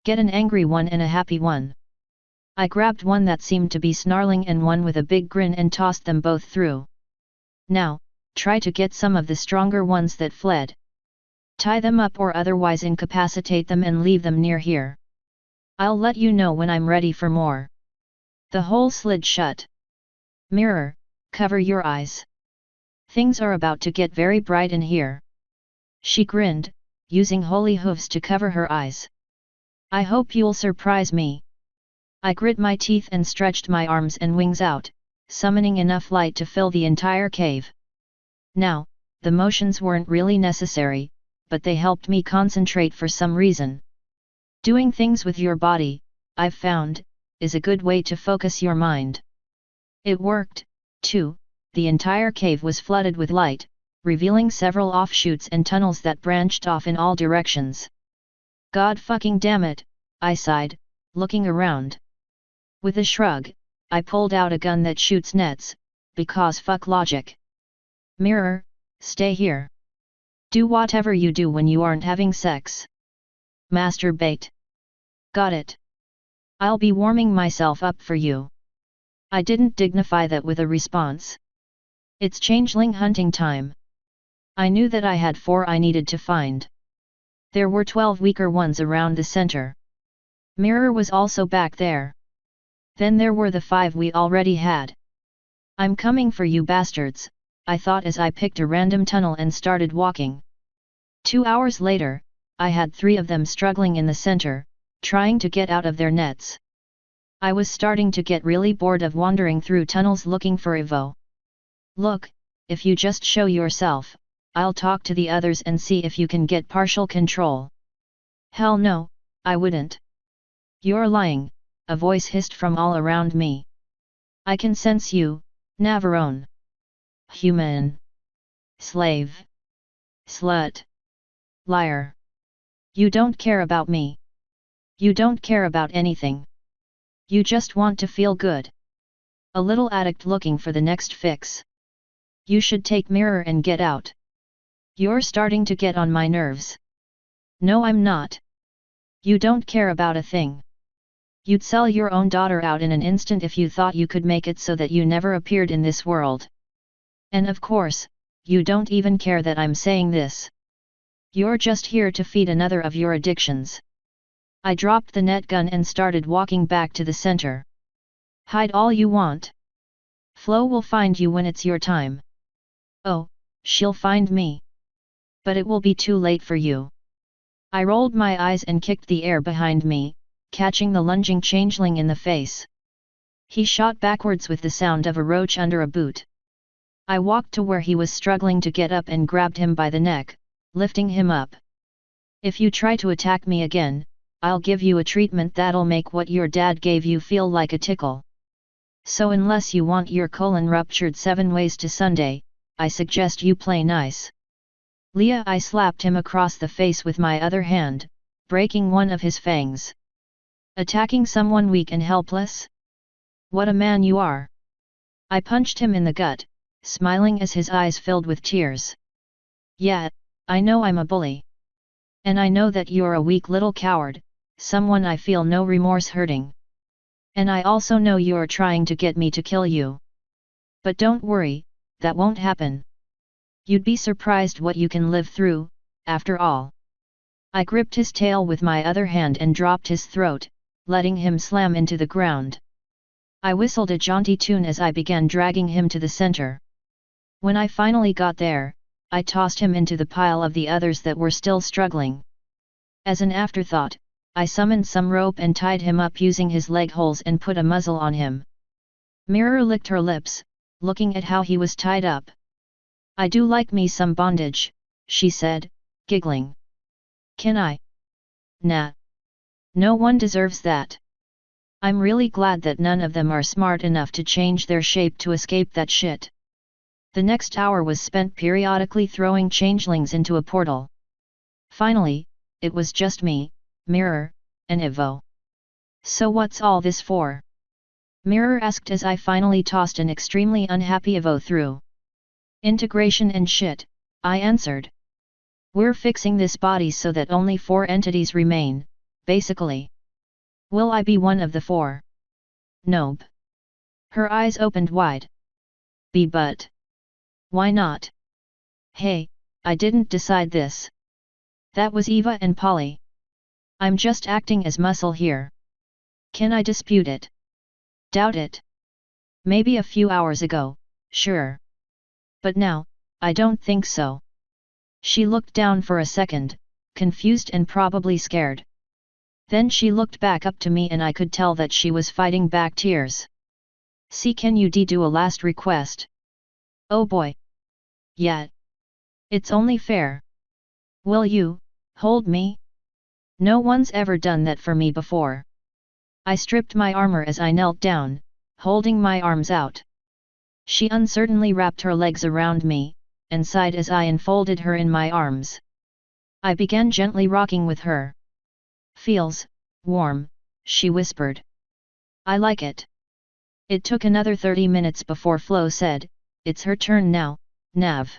Speaker 1: Get an angry one and a happy one. I grabbed one that seemed to be snarling and one with a big grin and tossed them both through. Now, try to get some of the stronger ones that fled. Tie them up or otherwise incapacitate them and leave them near here. I'll let you know when I'm ready for more. The hole slid shut. Mirror, cover your eyes. Things are about to get very bright in here. She grinned, using holy hooves to cover her eyes. I hope you'll surprise me. I grit my teeth and stretched my arms and wings out, summoning enough light to fill the entire cave. Now, the motions weren't really necessary, but they helped me concentrate for some reason. Doing things with your body, I've found, is a good way to focus your mind. It worked, too. The entire cave was flooded with light, revealing several offshoots and tunnels that branched off in all directions. God fucking damn it, I sighed, looking around. With a shrug, I pulled out a gun that shoots nets, because fuck logic. Mirror, stay here. Do whatever you do when you aren't having sex. Masturbate. Got it. I'll be warming myself up for you. I didn't dignify that with a response. It's changeling hunting time. I knew that I had 4 I needed to find. There were 12 weaker ones around the center. Mirror was also back there. Then there were the 5 we already had. I'm coming for you bastards, I thought as I picked a random tunnel and started walking. 2 hours later, I had 3 of them struggling in the center, trying to get out of their nets. I was starting to get really bored of wandering through tunnels looking for Evo. Look, if you just show yourself, I'll talk to the others and see if you can get partial control. Hell no, I wouldn't. You're lying, a voice hissed from all around me. I can sense you, Navarone. Human. Slave. Slut. Liar. You don't care about me. You don't care about anything. You just want to feel good. A little addict looking for the next fix. You should take Mirror and get out. You're starting to get on my nerves. No, I'm not. You don't care about a thing. You'd sell your own daughter out in an instant if you thought you could make it so that you never appeared in this world. And of course, you don't even care that I'm saying this. You're just here to feed another of your addictions. I dropped the net gun and started walking back to the center. Hide all you want. Flo will find you when it's your time. Oh, she'll find me. But it will be too late for you. I rolled my eyes and kicked the air behind me, catching the lunging changeling in the face. He shot backwards with the sound of a roach under a boot. I walked to where he was struggling to get up and grabbed him by the neck, lifting him up. If you try to attack me again, I'll give you a treatment that'll make what your dad gave you feel like a tickle. So unless you want your colon ruptured 7 ways to Sunday, I suggest you play nice. Leah, I slapped him across the face with my other hand, breaking one of his fangs. Attacking someone weak and helpless? What a man you are! I punched him in the gut, smiling as his eyes filled with tears. Yeah, I know I'm a bully. And I know that you're a weak little coward, someone I feel no remorse hurting. And I also know you're trying to get me to kill you. But don't worry, that won't happen. You'd be surprised what you can live through, after all. I gripped his tail with my other hand and dropped his throat, letting him slam into the ground. I whistled a jaunty tune as I began dragging him to the center. When I finally got there, I tossed him into the pile of the others that were still struggling. As an afterthought, I summoned some rope and tied him up using his leg holes and put a muzzle on him. Mirror licked her lips, looking at how he was tied up. I do like me some bondage, she said, giggling. Can I? Nah. No one deserves that. I'm really glad that none of them are smart enough to change their shape to escape that shit. The next hour was spent periodically throwing changelings into a portal. Finally, it was just me, Mirror, and Evo. So what's all this for? Mirror asked as I finally tossed an extremely unhappy Evo through. Integration and shit, I answered. We're fixing this body so that only 4 entities remain, basically. Will I be one of the 4? Nope. Her eyes opened wide. But. Why not? Hey, I didn't decide this. That was Eva and Polly. I'm just acting as muscle here. Can I dispute it? Doubt it. Maybe a few hours ago, sure. But now, I don't think so. She looked down for a second, confused and probably scared. Then she looked back up to me and I could tell that she was fighting back tears. See, can you do a last request? Oh boy. Yeah. It's only fair. Will you hold me? No one's ever done that for me before. I stripped my armor as I knelt down, holding my arms out. She uncertainly wrapped her legs around me, and sighed as I enfolded her in my arms. I began gently rocking with her. Feels warm, she whispered. I like it. It took another 30 minutes before Flo said, "It's her turn now, Nav.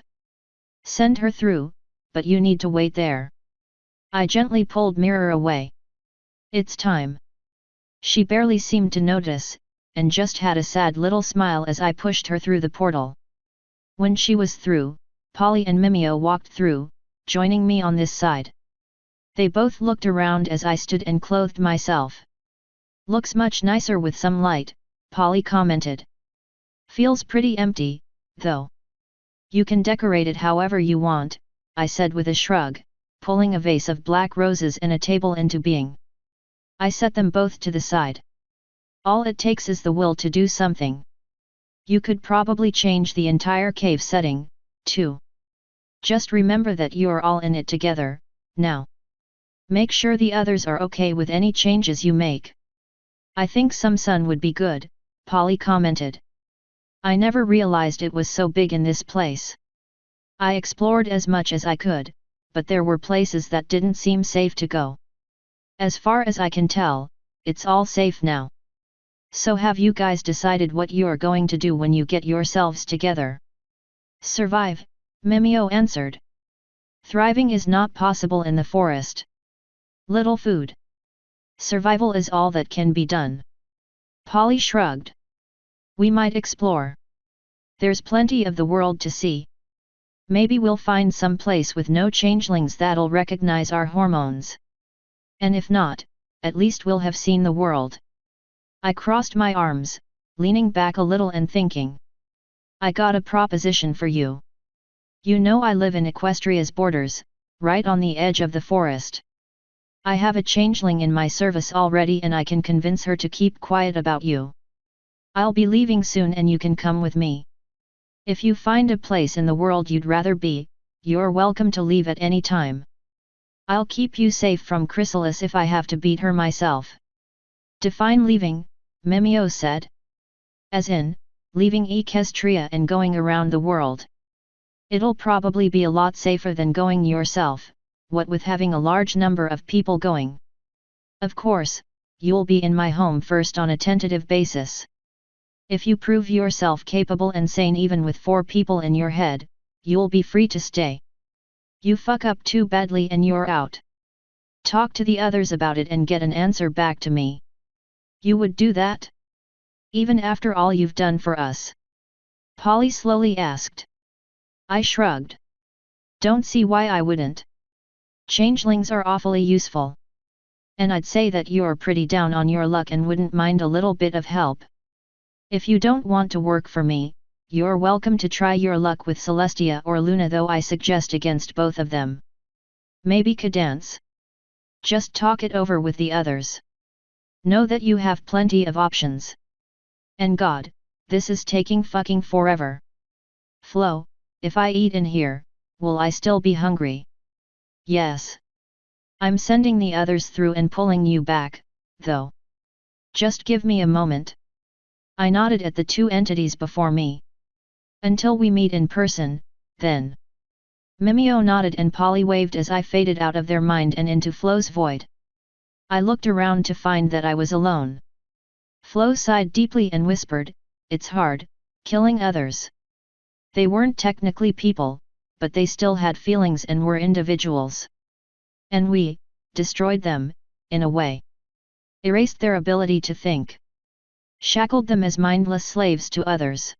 Speaker 1: Send her through, but you need to wait there." I gently pulled Mirror away. "It's time." She barely seemed to notice, and just had a sad little smile as I pushed her through the portal. When she was through, Polly and Mimeo walked through, joining me on this side. They both looked around as I stood and clothed myself. "Looks much nicer with some light," Polly commented. "Feels pretty empty, though." "You can decorate it however you want," I said with a shrug, pulling a vase of black roses and a table into being. I set them both to the side. "All it takes is the will to do something. You could probably change the entire cave setting, too. Just remember that you're all in it together, now. Make sure the others are okay with any changes you make." "I think some sun would be good," Polly commented. "I never realized it was so big in this place." I explored as much as I could, but there were places that didn't seem safe to go. "As far as I can tell, it's all safe now. So have you guys decided what you're going to do when you get yourselves together?" "Survive," Mimeo answered. "Thriving is not possible in the forest. Little food. Survival is all that can be done." Polly shrugged. "We might explore. There's plenty of the world to see. Maybe we'll find some place with no changelings that'll recognize our hormones. And if not, at least we'll have seen the world." I crossed my arms, leaning back a little and thinking. "I got a proposition for you. You know I live in Equestria's borders, right on the edge of the forest. I have a changeling in my service already and I can convince her to keep quiet about you. I'll be leaving soon and you can come with me. If you find a place in the world you'd rather be, you're welcome to leave at any time. I'll keep you safe from Chrysalis if I have to beat her myself." "Define leaving," Mimeo said. "As in, leaving Equestria and going around the world. It'll probably be a lot safer than going yourself, what with having a large number of people going. Of course, you'll be in my home first on a tentative basis. If you prove yourself capable and sane even with 4 people in your head, you'll be free to stay. You fuck up too badly and you're out. Talk to the others about it and get an answer back to me. You would do that? Even after all you've done for us?" Polly slowly asked. I shrugged. "Don't see why I wouldn't. Changelings are awfully useful. And I'd say that you're pretty down on your luck and wouldn't mind a little bit of help. If you don't want to work for me, you're welcome to try your luck with Celestia or Luna, though I suggest against both of them. Maybe Cadance. Just talk it over with the others. Know that you have plenty of options. And God, this is taking fucking forever. Flo, if I eat in here, will I still be hungry?" "Yes. I'm sending the others through and pulling you back, though. Just give me a moment." I nodded at the 2 entities before me. "Until we meet in person, then." Mimeo nodded and Polly waved as I faded out of their mind and into Flo's void. I looked around to find that I was alone. Flo sighed deeply and whispered, "It's hard, killing others. They weren't technically people, but they still had feelings and were individuals. And we destroyed them, in a way. Erased their ability to think. Shackled them as mindless slaves to others.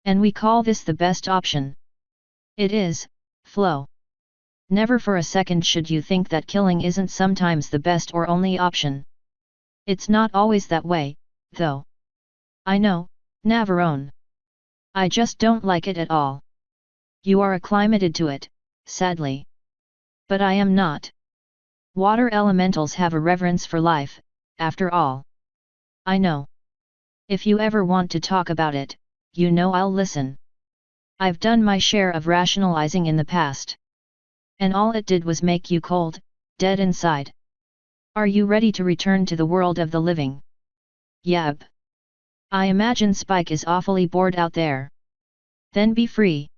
Speaker 1: And we call this the best option. It is, Flo. Never for a second should you think that killing isn't sometimes the best or only option. It's not always that way, though. I know, Navarone. I just don't like it at all. You are acclimated to it, sadly. But I am not. Water elementals have a reverence for life, after all. I know. If you ever want to talk about it, you know I'll listen. I've done my share of rationalizing in the past. And all it did was make you cold, dead inside. Are you ready to return to the world of the living?" "Yep. I imagine Spike is awfully bored out there." "Then be free."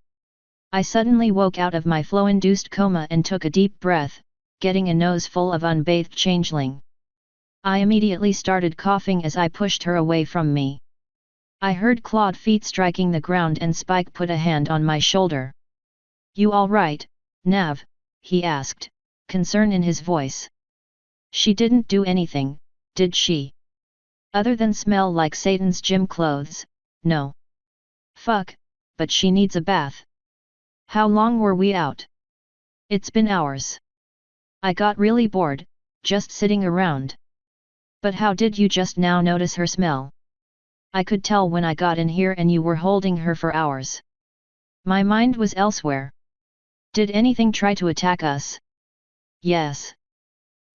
Speaker 1: I suddenly woke out of my flow-induced coma and took a deep breath, getting a nose full of unbathed changeling. I immediately started coughing as I pushed her away from me. I heard clawed feet striking the ground and Spike put a hand on my shoulder. You alright, Nav? He asked, concern in his voice. She didn't do anything, did she? Other than smell like Satan's gym clothes, no. Fuck, but she needs a bath. How long were we out? It's been hours. I got really bored, just sitting around. But how did you just now notice her smell? I could tell when I got in here and you were holding her for hours. My mind was elsewhere. Did anything try to attack us? Yes.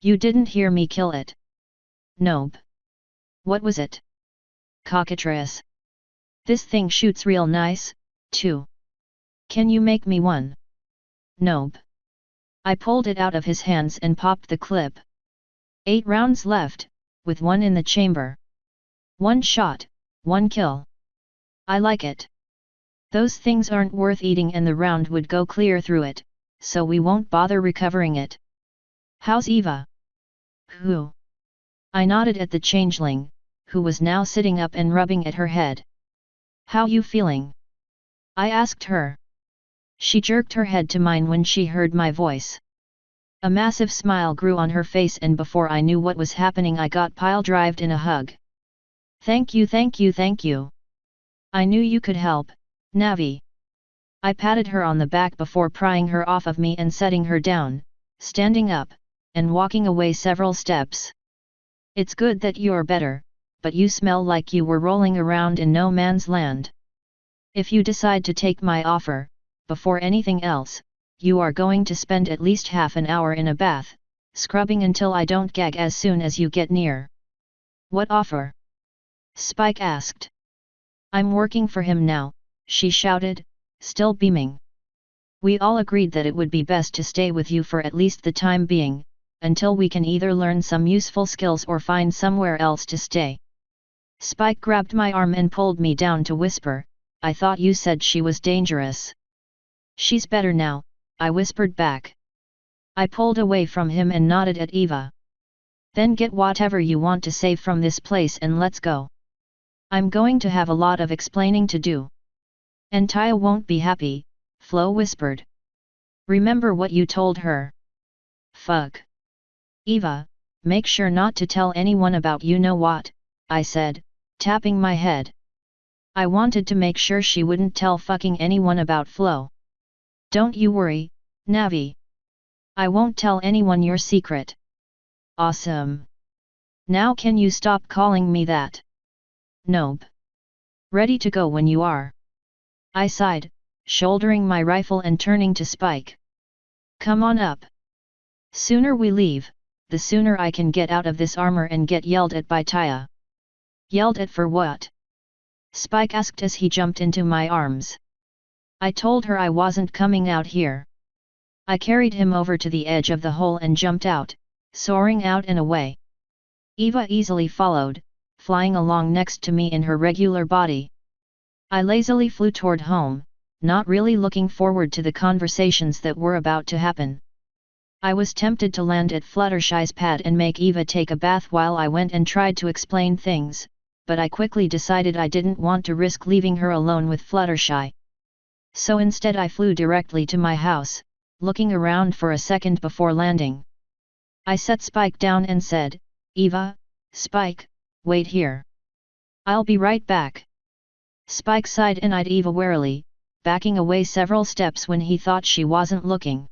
Speaker 1: You didn't hear me kill it. Nope. What was it? Cockatrice. This thing shoots real nice, too. Can you make me one? Nope. I pulled it out of his hands and popped the clip. 8 rounds left, with 1 in the chamber. 1 shot, 1 kill. I like it. Those things aren't worth eating and the round would go clear through it, so we won't bother recovering it. How's Eva? Who? I nodded at the changeling, who was now sitting up and rubbing at her head. How you feeling? I asked her. She jerked her head to mine when she heard my voice. A massive smile grew on her face and before I knew what was happening I got pile-drived in a hug. Thank you, thank you, thank you. I knew you could help, Navi. I patted her on the back before prying her off of me and setting her down, standing up, and walking away several steps. It's good that you're better, but you smell like you were rolling around in no man's land. If you decide to take my offer, before anything else, you are going to spend at least half an hour in a bath, scrubbing until I don't gag as soon as you get near. What offer? Spike asked. I'm working for him now, she shouted, still beaming. We all agreed that it would be best to stay with you for at least the time being, until we can either learn some useful skills or find somewhere else to stay. Spike grabbed my arm and pulled me down to whisper, I thought you said she was dangerous. She's better now, I whispered back. I pulled away from him and nodded at Eva. Then get whatever you want to save from this place and let's go. I'm going to have a lot of explaining to do. And Taya won't be happy, Flo whispered. Remember what you told her. Fuck. Eva, make sure not to tell anyone about you know what, I said, tapping my head. I wanted to make sure she wouldn't tell fucking anyone about Flo. Don't you worry, Navi. I won't tell anyone your secret. Awesome. Now can you stop calling me that? Nope. Ready to go when you are. I sighed, shouldering my rifle and turning to Spike. Come on up. Sooner we leave, the sooner I can get out of this armor and get yelled at by Taya. Yelled at for what? Spike asked as he jumped into my arms. I told her I wasn't coming out here. I carried him over to the edge of the hole and jumped out, soaring out and away. Eva easily followed, flying along next to me in her regular body. I lazily flew toward home, not really looking forward to the conversations that were about to happen. I was tempted to land at Fluttershy's pad and make Eva take a bath while I went and tried to explain things, but I quickly decided I didn't want to risk leaving her alone with Fluttershy. So instead I flew directly to my house, looking around for a second before landing. I set Spike down and said, Eva, Spike, wait here. I'll be right back. Spike sighed and eyed Eva warily, backing away several steps when he thought she wasn't looking.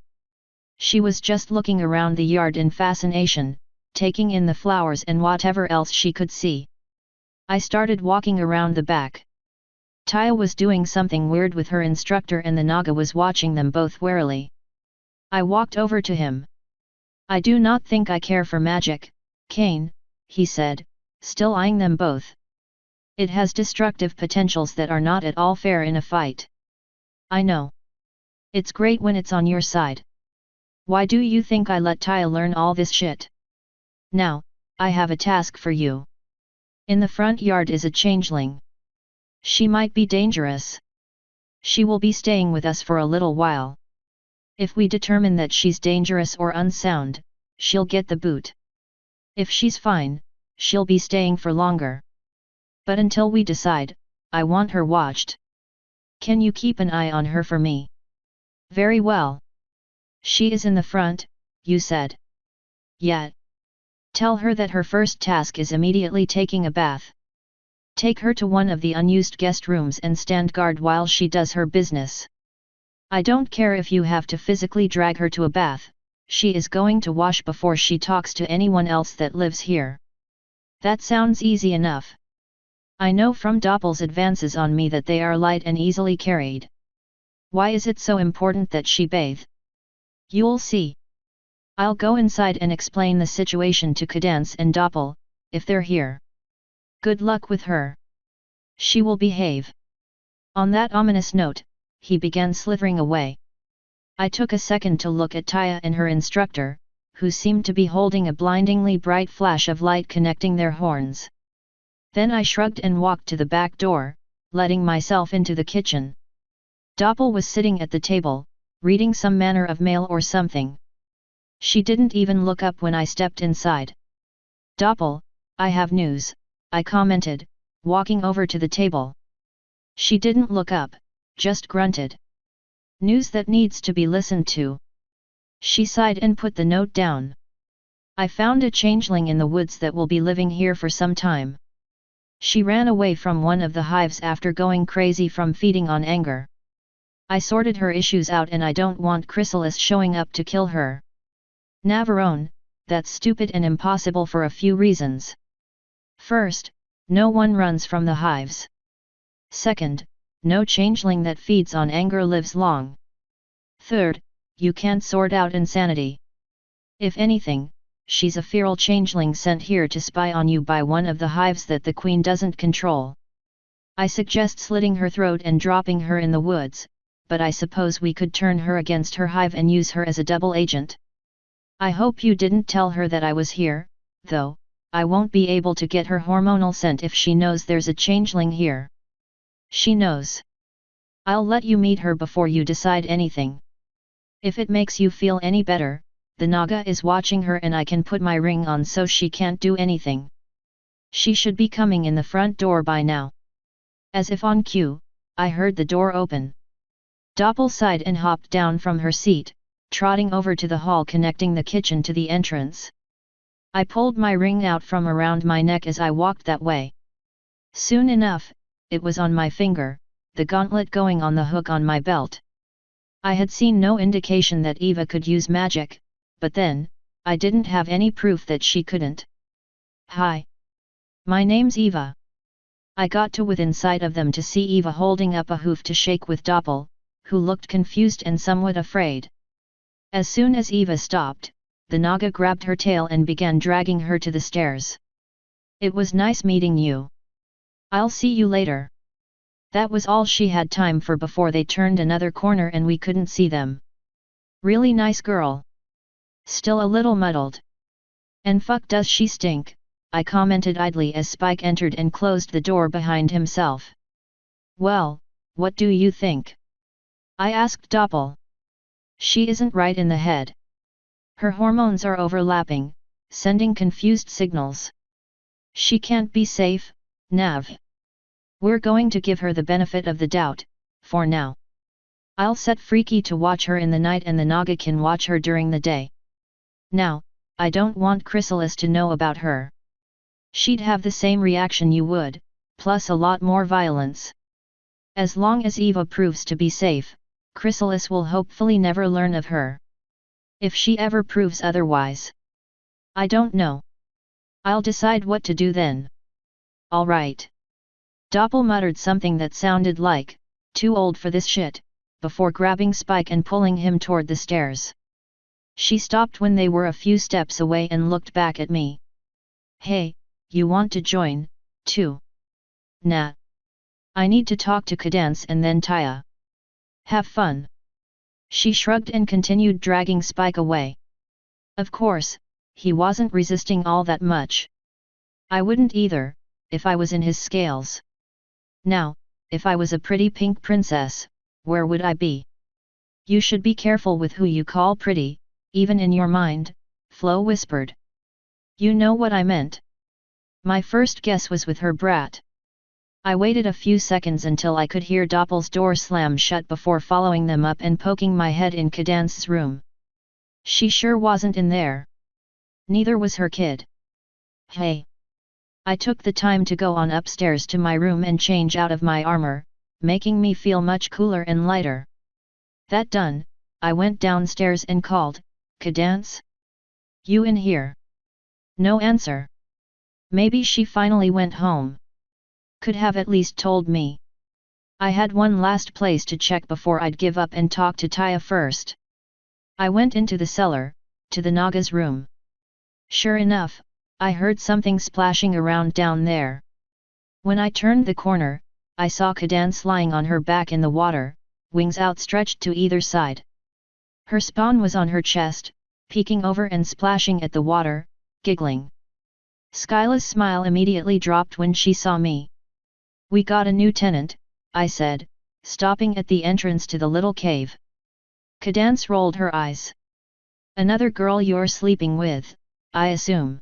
Speaker 1: She was just looking around the yard in fascination, taking in the flowers and whatever else she could see. I started walking around the back. Taya was doing something weird with her instructor and the Naga was watching them both warily. I walked over to him. I do not think I care for magic, Kane, he said, still eyeing them both. It has destructive potentials that are not at all fair in a fight. I know. It's great when it's on your side. Why do you think I let Taya learn all this shit? Now, I have a task for you. In the front yard is a changeling. She might be dangerous. She will be staying with us for a little while. If we determine that she's dangerous or unsound, she'll get the boot. If she's fine, she'll be staying for longer. But until we decide, I want her watched. Can you keep an eye on her for me? Very well. She is in the front, you said. Yet. Tell her that her first task is immediately taking a bath. Take her to one of the unused guest rooms and stand guard while she does her business. I don't care if you have to physically drag her to a bath, she is going to wash before she talks to anyone else that lives here. That sounds easy enough. I know from Doppel's advances on me that they are light and easily carried. Why is it so important that she bathe? You'll see. I'll go inside and explain the situation to Cadence and Doppel, if they're here. Good luck with her. She will behave. On that ominous note, he began slithering away. I took a second to look at Taya and her instructor, who seemed to be holding a blindingly bright flash of light connecting their horns. Then I shrugged and walked to the back door, letting myself into the kitchen. Doppel was sitting at the table, reading some manner of mail or something. She didn't even look up when I stepped inside. Doppel, I have news, I commented, walking over to the table. She didn't look up, just grunted. News that needs to be listened to. She sighed and put the note down. I found a changeling in the woods that will be living here for some time. She ran away from one of the hives after going crazy from feeding on anger. I sorted her issues out and I don't want Chrysalis showing up to kill her. Navarone, that's stupid and impossible for a few reasons. First, no one runs from the hives. Second, no changeling that feeds on anger lives long. Third, you can't sort out insanity. If anything, she's a feral changeling sent here to spy on you by one of the hives that the queen doesn't control. I suggest slitting her throat and dropping her in the woods, but I suppose we could turn her against her hive and use her as a double agent. I hope you didn't tell her that I was here, though. I won't be able to get her hormonal scent if she knows there's a changeling here. She knows. I'll let you meet her before you decide anything. If it makes you feel any better, the Naga is watching her and I can put my ring on so she can't do anything. She should be coming in the front door by now. As if on cue, I heard the door open. Doppel sighed and hopped down from her seat, trotting over to the hall connecting the kitchen to the entrance. I pulled my ring out from around my neck as I walked that way. Soon enough, it was on my finger, the gauntlet going on the hook on my belt. I had seen no indication that Eva could use magic, but then, I didn't have any proof that she couldn't. Hi. My name's Eva. I got to within sight of them to see Eva holding up a hoof to shake with Doppel, who looked confused and somewhat afraid. As soon as Eva stopped, the Naga grabbed her tail and began dragging her to the stairs. It was nice meeting you. I'll see you later. That was all she had time for before they turned another corner and we couldn't see them. Really nice girl. Still a little muddled. And fuck does she stink, I commented idly as Spike entered and closed the door behind himself. Well, what do you think? I asked Doppel. She isn't right in the head. Her hormones are overlapping, sending confused signals. She can't be safe, Nav. We're going to give her the benefit of the doubt, for now. I'll set Freaky to watch her in the night and the Naga can watch her during the day. Now, I don't want Chrysalis to know about her. She'd have the same reaction you would, plus a lot more violence. As long as Eva proves to be safe, Chrysalis will hopefully never learn of her. If she ever proves otherwise, I don't know. I'll decide what to do then. All right. Doppel muttered something that sounded like, too old for this shit, before grabbing Spike and pulling him toward the stairs. She stopped when they were a few steps away and looked back at me. Hey, you want to join, too? Nah. I need to talk to Cadence and then Taya. Have fun. She shrugged and continued dragging Spike away. Of course, he wasn't resisting all that much. I wouldn't either, if I was in his scales. Now, if I was a pretty pink princess, where would I be? You should be careful with who you call pretty, even in your mind, Flo whispered. You know what I meant. My first guess was with her brat. I waited a few seconds until I could hear Doppel's door slam shut before following them up and poking my head in Cadance's room. She sure wasn't in there. Neither was her kid. Hey! I took the time to go on upstairs to my room and change out of my armor, making me feel much cooler and lighter. That done, I went downstairs and called, "Cadance? You in here?" No answer. Maybe she finally went home. Could have at least told me. I had one last place to check before I'd give up and talk to Taya first. I went into the cellar, to the Naga's room. Sure enough, I heard something splashing around down there. When I turned the corner, I saw Cadance lying on her back in the water, wings outstretched to either side. Her spawn was on her chest, peeking over and splashing at the water, giggling. Skyla's smile immediately dropped when she saw me. "We got a new tenant," I said, stopping at the entrance to the little cave. Cadance rolled her eyes. "Another girl you're sleeping with, I assume.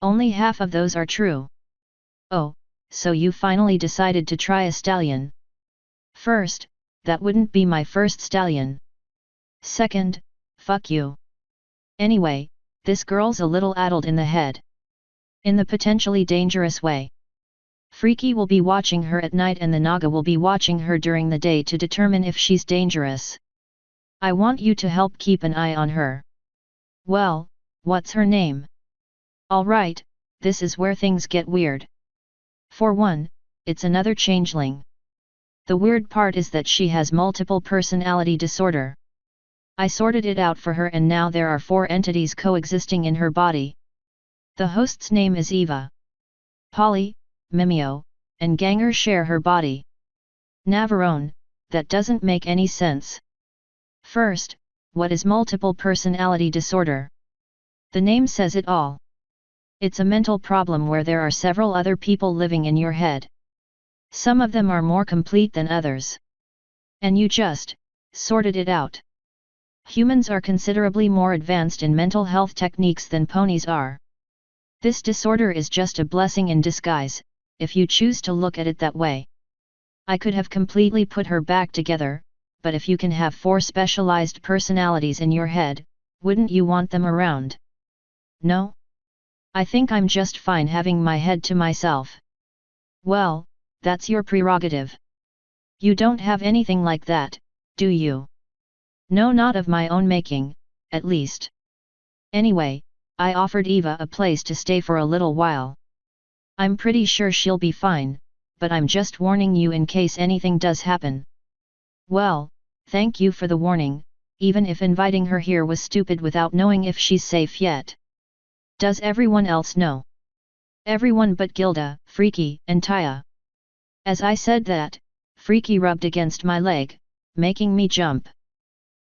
Speaker 1: Only half of those are true." "Oh, so you finally decided to try a stallion." "First, that wouldn't be my first stallion. Second, fuck you. Anyway, this girl's a little addled in the head. In the potentially dangerous way. Freaky will be watching her at night and the Naga will be watching her during the day to determine if she's dangerous. I want you to help keep an eye on her." "Well, what's her name?" "Alright, this is where things get weird. For one, it's another changeling. The weird part is that she has multiple personality disorder. I sorted it out for her and now there are 4 entities coexisting in her body. The host's name is Eva. Polly, Mimeo, and Ganger share her body. Navarone, that doesn't make any sense. First, what is multiple personality disorder? The name says it all. It's a mental problem where there are several other people living in your head. Some of them are more complete than others. And you just sorted it out. Humans are considerably more advanced in mental health techniques than ponies are. This disorder is just a blessing in disguise, if you choose to look at it that way. I could have completely put her back together, but if you can have 4 specialized personalities in your head, wouldn't you want them around? No? I think I'm just fine having my head to myself." "Well, that's your prerogative. You don't have anything like that, do you?" "No, not of my own making, at least. Anyway, I offered Eva a place to stay for a little while. I'm pretty sure she'll be fine, but I'm just warning you in case anything does happen." "Well, thank you for the warning, even if inviting her here was stupid without knowing if she's safe yet." "Does everyone else know?" "Everyone but Gilda, Freaky, and Taya." As I said that, Freaky rubbed against my leg, making me jump.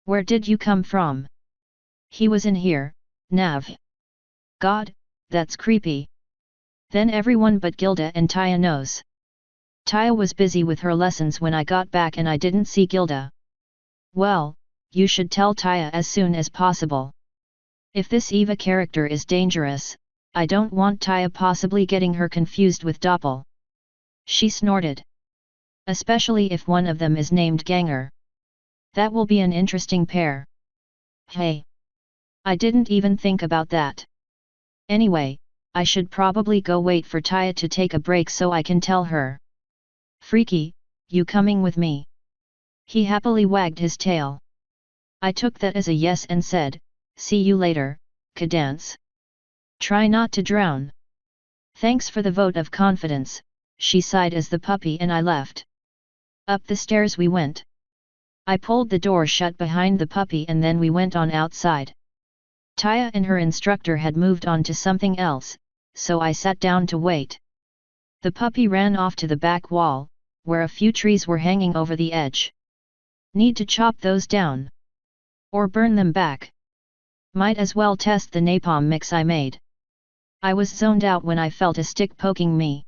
Speaker 1: "Where did you come from?" "He was in here, Nav." "God, that's creepy." "Then everyone but Gilda and Taya knows." "Taya was busy with her lessons when I got back and I didn't see Gilda." "Well, you should tell Taya as soon as possible. If this Eva character is dangerous, I don't want Taya possibly getting her confused with Doppel." She snorted. "Especially if one of them is named Ganger. That will be an interesting pair." "Hey! I didn't even think about that. Anyway, I should probably go wait for Taya to take a break so I can tell her." "Freaky, you coming with me?" He happily wagged his tail. I took that as a yes and said, "See you later, Cadance. Try not to drown." "Thanks for the vote of confidence," she sighed as the puppy and I left. Up the stairs we went. I pulled the door shut behind the puppy and then we went on outside. Taya and her instructor had moved on to something else, so I sat down to wait. The puppy ran off to the back wall, where a few trees were hanging over the edge. Need to chop those down? Or burn them back? Might as well test the napalm mix I made. I was zoned out when I felt a stick poking me.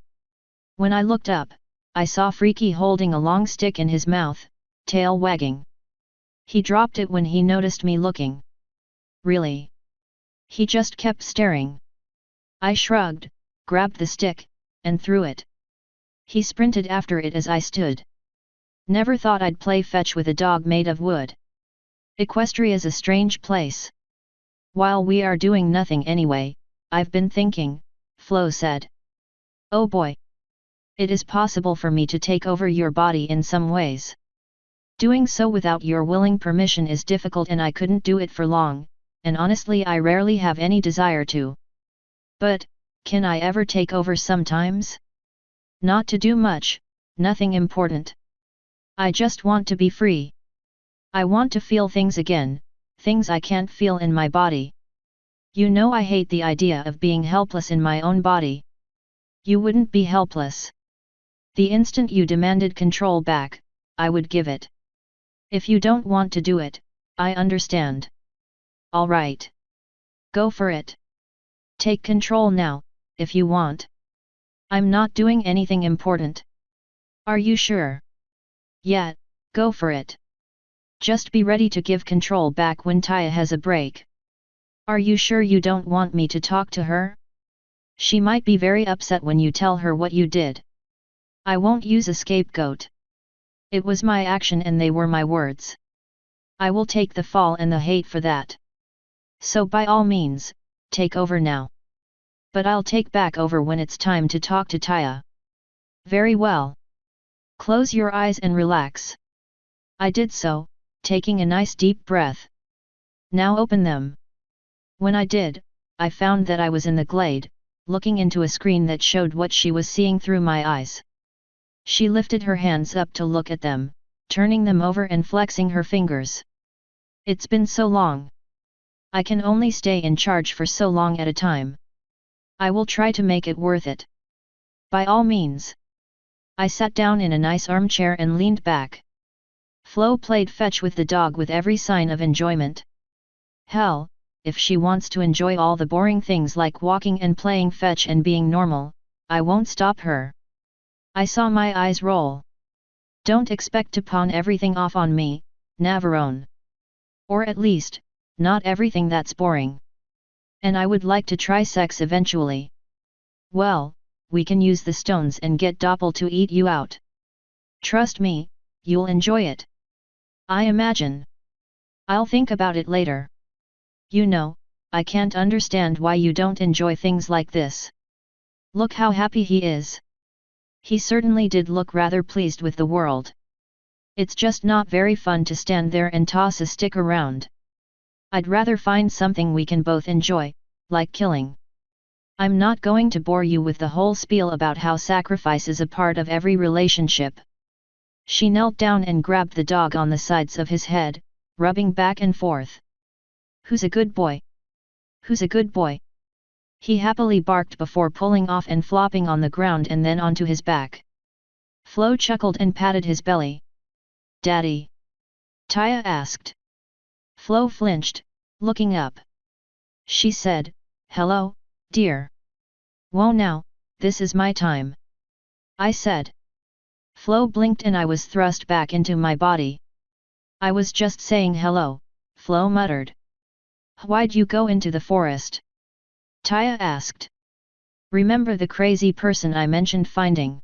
Speaker 1: When I looked up, I saw Freaky holding a long stick in his mouth, tail wagging. He dropped it when he noticed me looking. "Really?" He just kept staring. I shrugged, grabbed the stick, and threw it. He sprinted after it as I stood. Never thought I'd play fetch with a dog made of wood. Equestria's a strange place. While we are doing nothing anyway, I've been thinking, Flo said. Oh boy. It is possible for me to take over your body in some ways. Doing so without your willing permission is difficult and I couldn't do it for long, and honestly I rarely have any desire to. But, can I ever take over sometimes? Not to do much, nothing important. I just want to be free. I want to feel things again, things I can't feel in my body. You know I hate the idea of being helpless in my own body. You wouldn't be helpless. The instant you demanded control back, I would give it. If you don't want to do it, I understand. All right. Go for it. Take control now, if you want. I'm not doing anything important. Are you sure? Yeah, go for it. Just be ready to give control back when Taya has a break. Are you sure you don't want me to talk to her? She might be very upset when you tell her what you did. I won't use a scapegoat. It was my action and they were my words. I will take the fall and the hate for that. So by all means, take over now. But I'll take back over when it's time to talk to Taya. Very well. Close your eyes and relax. I did so, taking a nice deep breath. Now open them. When I did, I found that I was in the glade, looking into a screen that showed what she was seeing through my eyes. She lifted her hands up to look at them, turning them over and flexing her fingers. It's been so long. I can only stay in charge for so long at a time. I will try to make it worth it. By all means. I sat down in a nice armchair and leaned back. Flo played fetch with the dog with every sign of enjoyment. Hell, if she wants to enjoy all the boring things like walking and playing fetch and being normal, I won't stop her. I saw my eyes roll. Don't expect to pawn everything off on me, Navarone. Or at least, not everything that's boring. And I would like to try sex eventually. Well, we can use the stones and get Doppel to eat you out. Trust me, you'll enjoy it. I imagine. I'll think about it later. You know, I can't understand why you don't enjoy things like this. Look how happy he is. He certainly did look rather pleased with the world. It's just not very fun to stand there and toss a stick around. I'd rather find something we can both enjoy, like killing. I'm not going to bore you with the whole spiel about how sacrifice is a part of every relationship. She knelt down and grabbed the dog on the sides of his head, rubbing back and forth. Who's a good boy? Who's a good boy? He happily barked before pulling off and flopping on the ground and then onto his back. Flo chuckled and patted his belly. Daddy? Taya asked. Flo flinched, looking up. She said, Hello, dear. Whoa now, this is my time. I said. Flo blinked and I was thrust back into my body. I was just saying hello, Flo muttered. Why'd you go into the forest? Taya asked. Remember the crazy person I mentioned finding?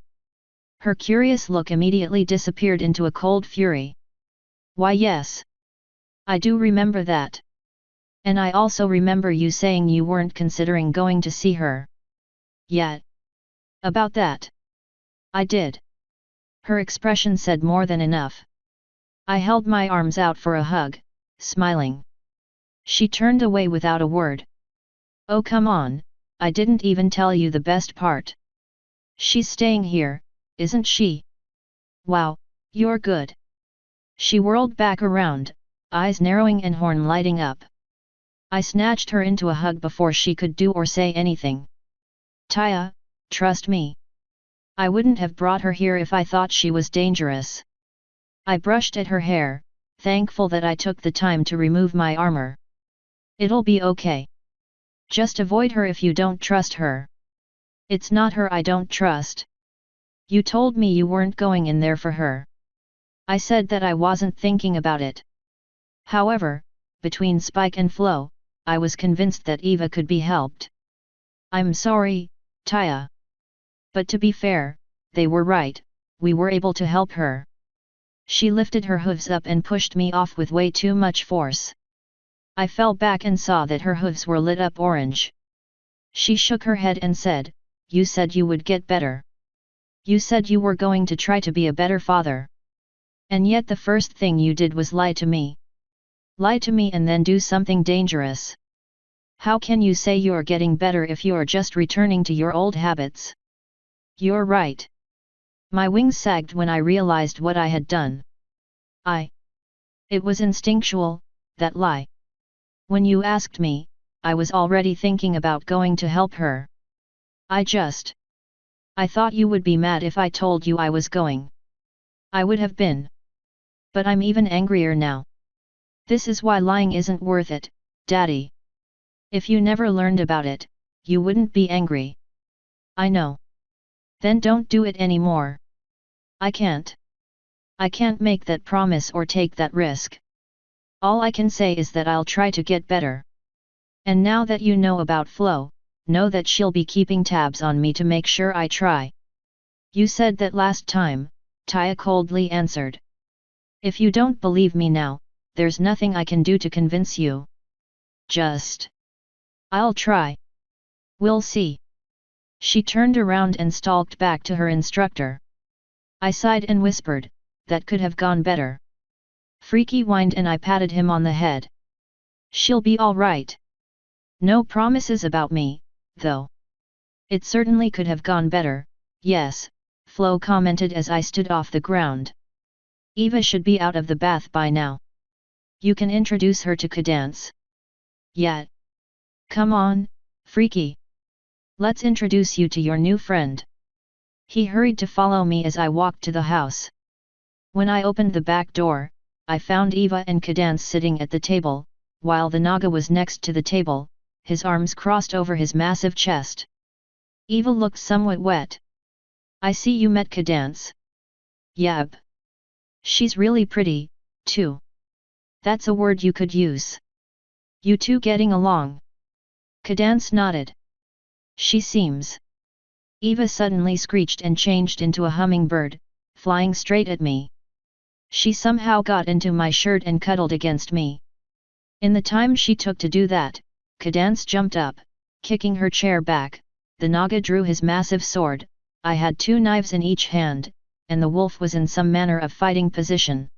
Speaker 1: Her curious look immediately disappeared into a cold fury. Why yes. I do remember that. And I also remember you saying you weren't considering going to see her. Yet. About that. I did. Her expression said more than enough. I held my arms out for a hug, smiling. She turned away without a word. Oh come on, I didn't even tell you the best part. She's staying here, isn't she? Wow, you're good. She whirled back around, eyes narrowing and horn lighting up. I snatched her into a hug before she could do or say anything. Taya, trust me. I wouldn't have brought her here if I thought she was dangerous. I brushed at her hair, thankful that I took the time to remove my armor. It'll be okay. Just avoid her if you don't trust her. It's not her I don't trust. You told me you weren't going in there for her. I said that I wasn't thinking about it. However, between Spike and Flo, I was convinced that Eva could be helped. I'm sorry, Taya. But to be fair, they were right, we were able to help her. She lifted her hooves up and pushed me off with way too much force. I fell back and saw that her hooves were lit up orange. She shook her head and said, "You said you would get better. You said you were going to try to be a better father. And yet the first thing you did was lie to me. Lie to me and then do something dangerous. How can you say you're getting better if you're just returning to your old habits?" You're right. My wings sagged when I realized what I had done. It was instinctual, that lie. When you asked me, I was already thinking about going to help her. I thought you would be mad if I told you I was going. I would have been. But I'm even angrier now. This is why lying isn't worth it, Daddy. If you never learned about it, you wouldn't be angry. I know. Then don't do it anymore. I can't. I can't make that promise or take that risk. All I can say is that I'll try to get better. And now that you know about Flo, know that she'll be keeping tabs on me to make sure I try. You said that last time, Taya coldly answered. If you don't believe me now, there's nothing I can do to convince you. I'll try. We'll see. She turned around and stalked back to her instructor. I sighed and whispered, that could have gone better. Freaky whined and I patted him on the head. She'll be all right. No promises about me, though. It certainly could have gone better, yes, Flo commented as I stood off the ground. Eva should be out of the bath by now. You can introduce her to Cadance. Yeah. Come on, Freaky. Let's introduce you to your new friend. He hurried to follow me as I walked to the house. When I opened the back door, I found Eva and Cadance sitting at the table, while the Naga was next to the table, his arms crossed over his massive chest. Eva looked somewhat wet. I see you met Cadance. Yep. She's really pretty, too. That's a word you could use. You two getting along? Cadance nodded. She seems. Eva suddenly screeched and changed into a hummingbird, flying straight at me. She somehow got into my shirt and cuddled against me. In the time she took to do that, Cadance jumped up, kicking her chair back, the Naga drew his massive sword, I had 2 knives in each hand, and the wolf was in some manner of fighting position.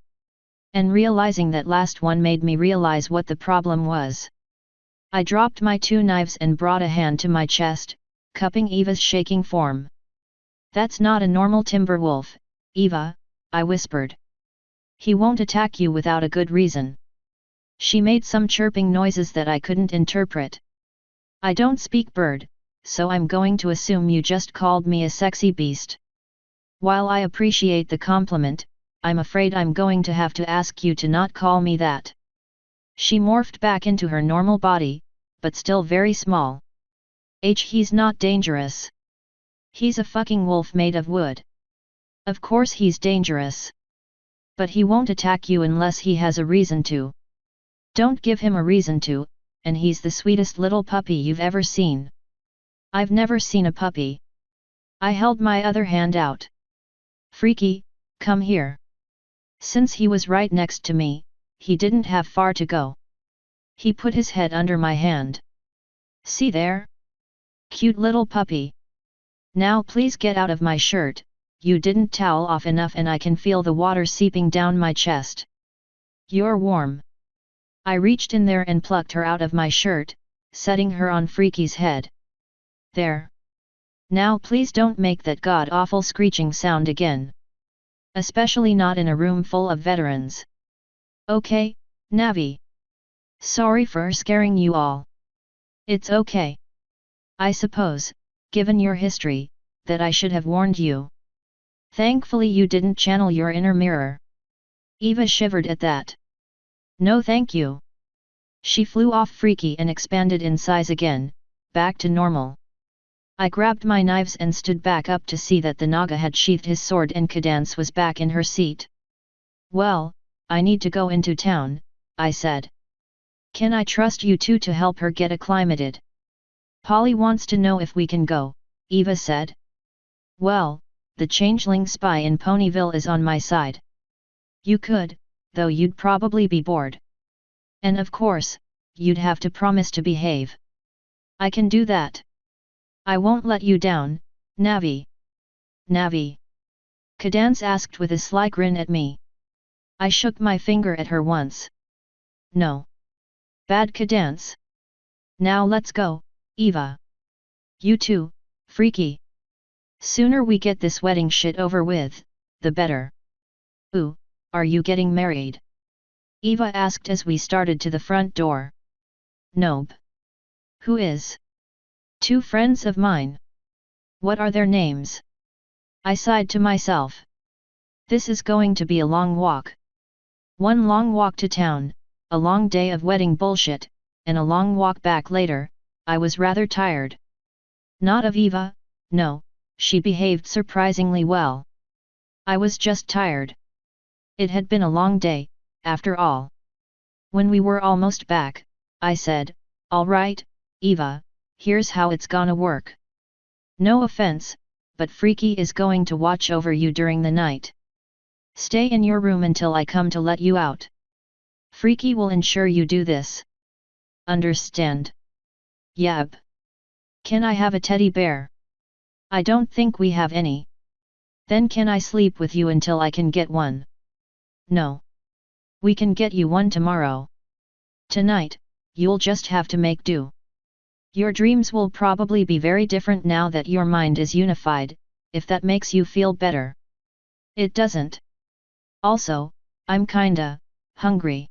Speaker 1: And realizing that last one made me realize what the problem was. I dropped my 2 knives and brought a hand to my chest, cupping Eva's shaking form. That's not a normal timber wolf, Eva, I whispered. He won't attack you without a good reason. She made some chirping noises that I couldn't interpret. I don't speak bird, so I'm going to assume you just called me a sexy beast. While I appreciate the compliment, I'm afraid I'm going to have to ask you to not call me that. She morphed back into her normal body, but still very small. He's not dangerous. He's a fucking wolf made of wood. Of course he's dangerous. But he won't attack you unless he has a reason to. Don't give him a reason to, and he's the sweetest little puppy you've ever seen. I've never seen a puppy. I held my other hand out. Freaky, come here. Since he was right next to me, he didn't have far to go. He put his head under my hand. See there? Cute little puppy. Now please get out of my shirt, you didn't towel off enough and I can feel the water seeping down my chest. You're warm. I reached in there and plucked her out of my shirt, setting her on Freaky's head. There. Now please don't make that god-awful screeching sound again. Especially not in a room full of veterans. Okay, Navi. Sorry for scaring you all. It's okay. I suppose, given your history, that I should have warned you. Thankfully you didn't channel your inner mirror. Eva shivered at that. No thank you. She flew off Freaky and expanded in size again, back to normal. I grabbed my knives and stood back up to see that the Naga had sheathed his sword and Cadance was back in her seat. Well, I need to go into town, I said. Can I trust you two to help her get acclimated? Polly wants to know if we can go, Eva said. Well, the changeling spy in Ponyville is on my side. You could, though you'd probably be bored. And of course, you'd have to promise to behave. I can do that. I won't let you down, Navi. Navi? Cadance asked with a sly grin at me. I shook my finger at her once. No. Bad Cadance. Now let's go, Eva. You too, Freaky. Sooner we get this wedding shit over with, the better. Ooh, are you getting married? Eva asked as we started to the front door. Nope. Who is? Two friends of mine. What are their names? I sighed to myself. This is going to be a long walk. One long walk to town, a long day of wedding bullshit, and a long walk back later. I was rather tired. Not of Eva, no, she behaved surprisingly well. I was just tired. It had been a long day, after all. When we were almost back, I said, "All right, Eva, here's how it's gonna work. No offense, but Freaky is going to watch over you during the night. Stay in your room until I come to let you out. Freaky will ensure you do this. Understand?" Yep. Can I have a teddy bear? I don't think we have any. Then can I sleep with you until I can get one? No. We can get you one tomorrow. Tonight, you'll just have to make do. Your dreams will probably be very different now that your mind is unified, if that makes you feel better. It doesn't. Also, I'm kinda hungry.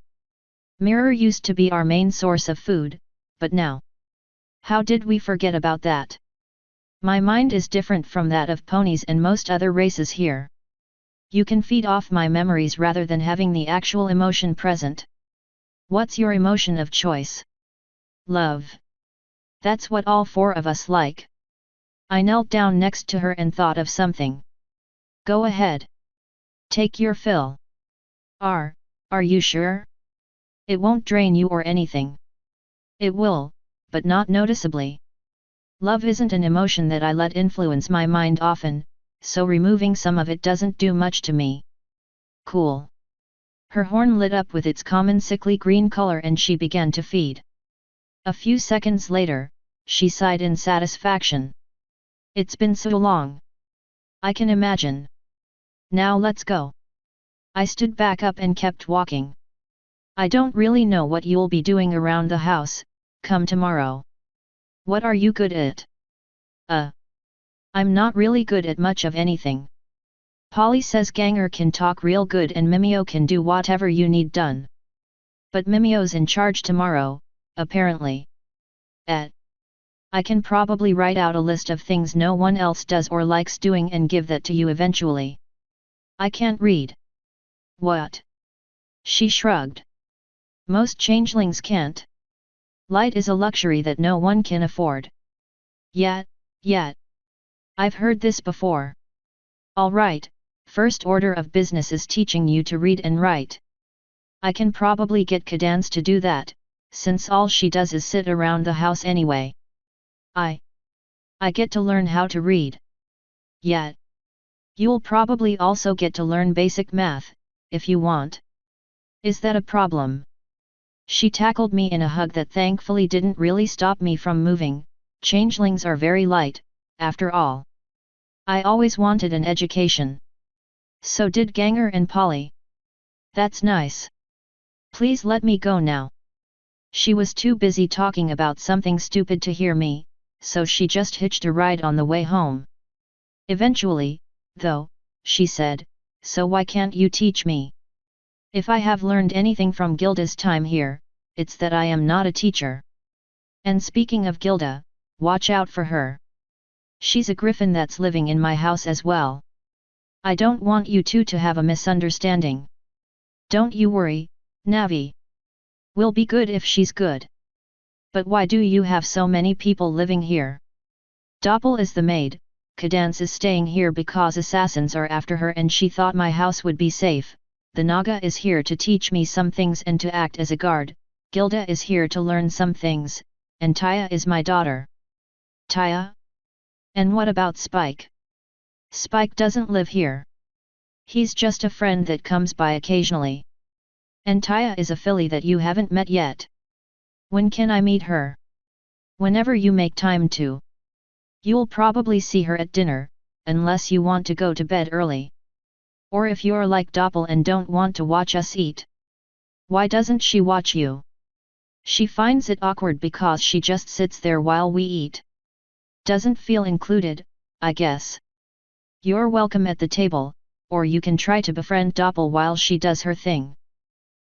Speaker 1: Mirror used to be our main source of food, but now. How did we forget about that? My mind is different from that of ponies and most other races here. You can feed off my memories rather than having the actual emotion present. What's your emotion of choice? Love. That's what all four of us like. I knelt down next to her and thought of something. Go ahead. Take your fill. Are you sure? It won't drain you or anything. It will, but not noticeably. Love isn't an emotion that I let influence my mind often, so removing some of it doesn't do much to me. Cool. Her horn lit up with its common sickly green color and she began to feed. A few seconds later, she sighed in satisfaction. It's been so long. I can imagine. Now let's go. I stood back up and kept walking. I don't really know what you'll be doing around the house, come tomorrow. What are you good at? I'm not really good at much of anything. Polly says Ganger can talk real good and Mimeo can do whatever you need done. But Mimeo's in charge tomorrow, apparently. I can probably write out a list of things no one else does or likes doing and give that to you eventually. I can't read. What? She shrugged. Most changelings can't. Light is a luxury that no one can afford. Yet. I've heard this before. Alright, first order of business is teaching you to read and write. I can probably get Cadance to do that, since all she does is sit around the house anyway. I get to learn how to read. Yet. You'll probably also get to learn basic math, if you want. Is that a problem? She tackled me in a hug that thankfully didn't really stop me from moving. Changelings are very light, after all. I always wanted an education. So did Ganger and Polly. That's nice. Please let me go now. She was too busy talking about something stupid to hear me, so she just hitched a ride on the way home. Eventually, though, she said, so why can't you teach me? If I have learned anything from Gilda's time here, it's that I am not a teacher. And speaking of Gilda, watch out for her. She's a griffin that's living in my house as well. I don't want you two to have a misunderstanding. Don't you worry, Navi. We'll be good if she's good. But why do you have so many people living here? Doppel is the maid, Cadance is staying here because assassins are after her and she thought my house would be safe. The Naga is here to teach me some things and to act as a guard, Gilda is here to learn some things, and Taya is my daughter. Taya? And what about Spike? Spike doesn't live here. He's just a friend that comes by occasionally. And Taya is a filly that you haven't met yet. When can I meet her? Whenever you make time to. You'll probably see her at dinner, unless you want to go to bed early. Or if you're like Doppel and don't want to watch us eat. Why doesn't she watch you? She finds it awkward because she just sits there while we eat. Doesn't feel included, I guess. You're welcome at the table, or you can try to befriend Doppel while she does her thing.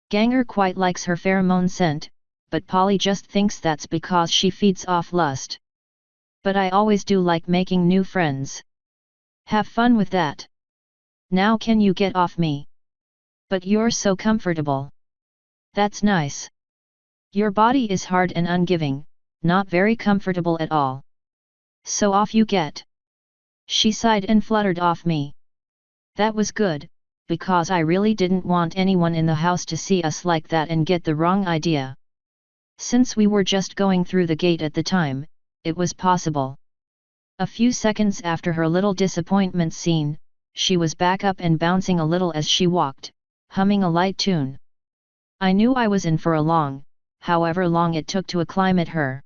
Speaker 1: Ganger quite likes her pheromone scent, but Polly just thinks that's because she feeds off lust. But I always do like making new friends. Have fun with that. Now can you get off me? But you're so comfortable. That's nice. Your body is hard and ungiving, not very comfortable at all. So off you get. She sighed and fluttered off me. That was good, because I really didn't want anyone in the house to see us like that and get the wrong idea. Since we were just going through the gate at the time, it was possible. A few seconds after her little disappointment scene, she was back up and bouncing a little as she walked, humming a light tune. I knew I was in for a long, however long it took to acclimate her.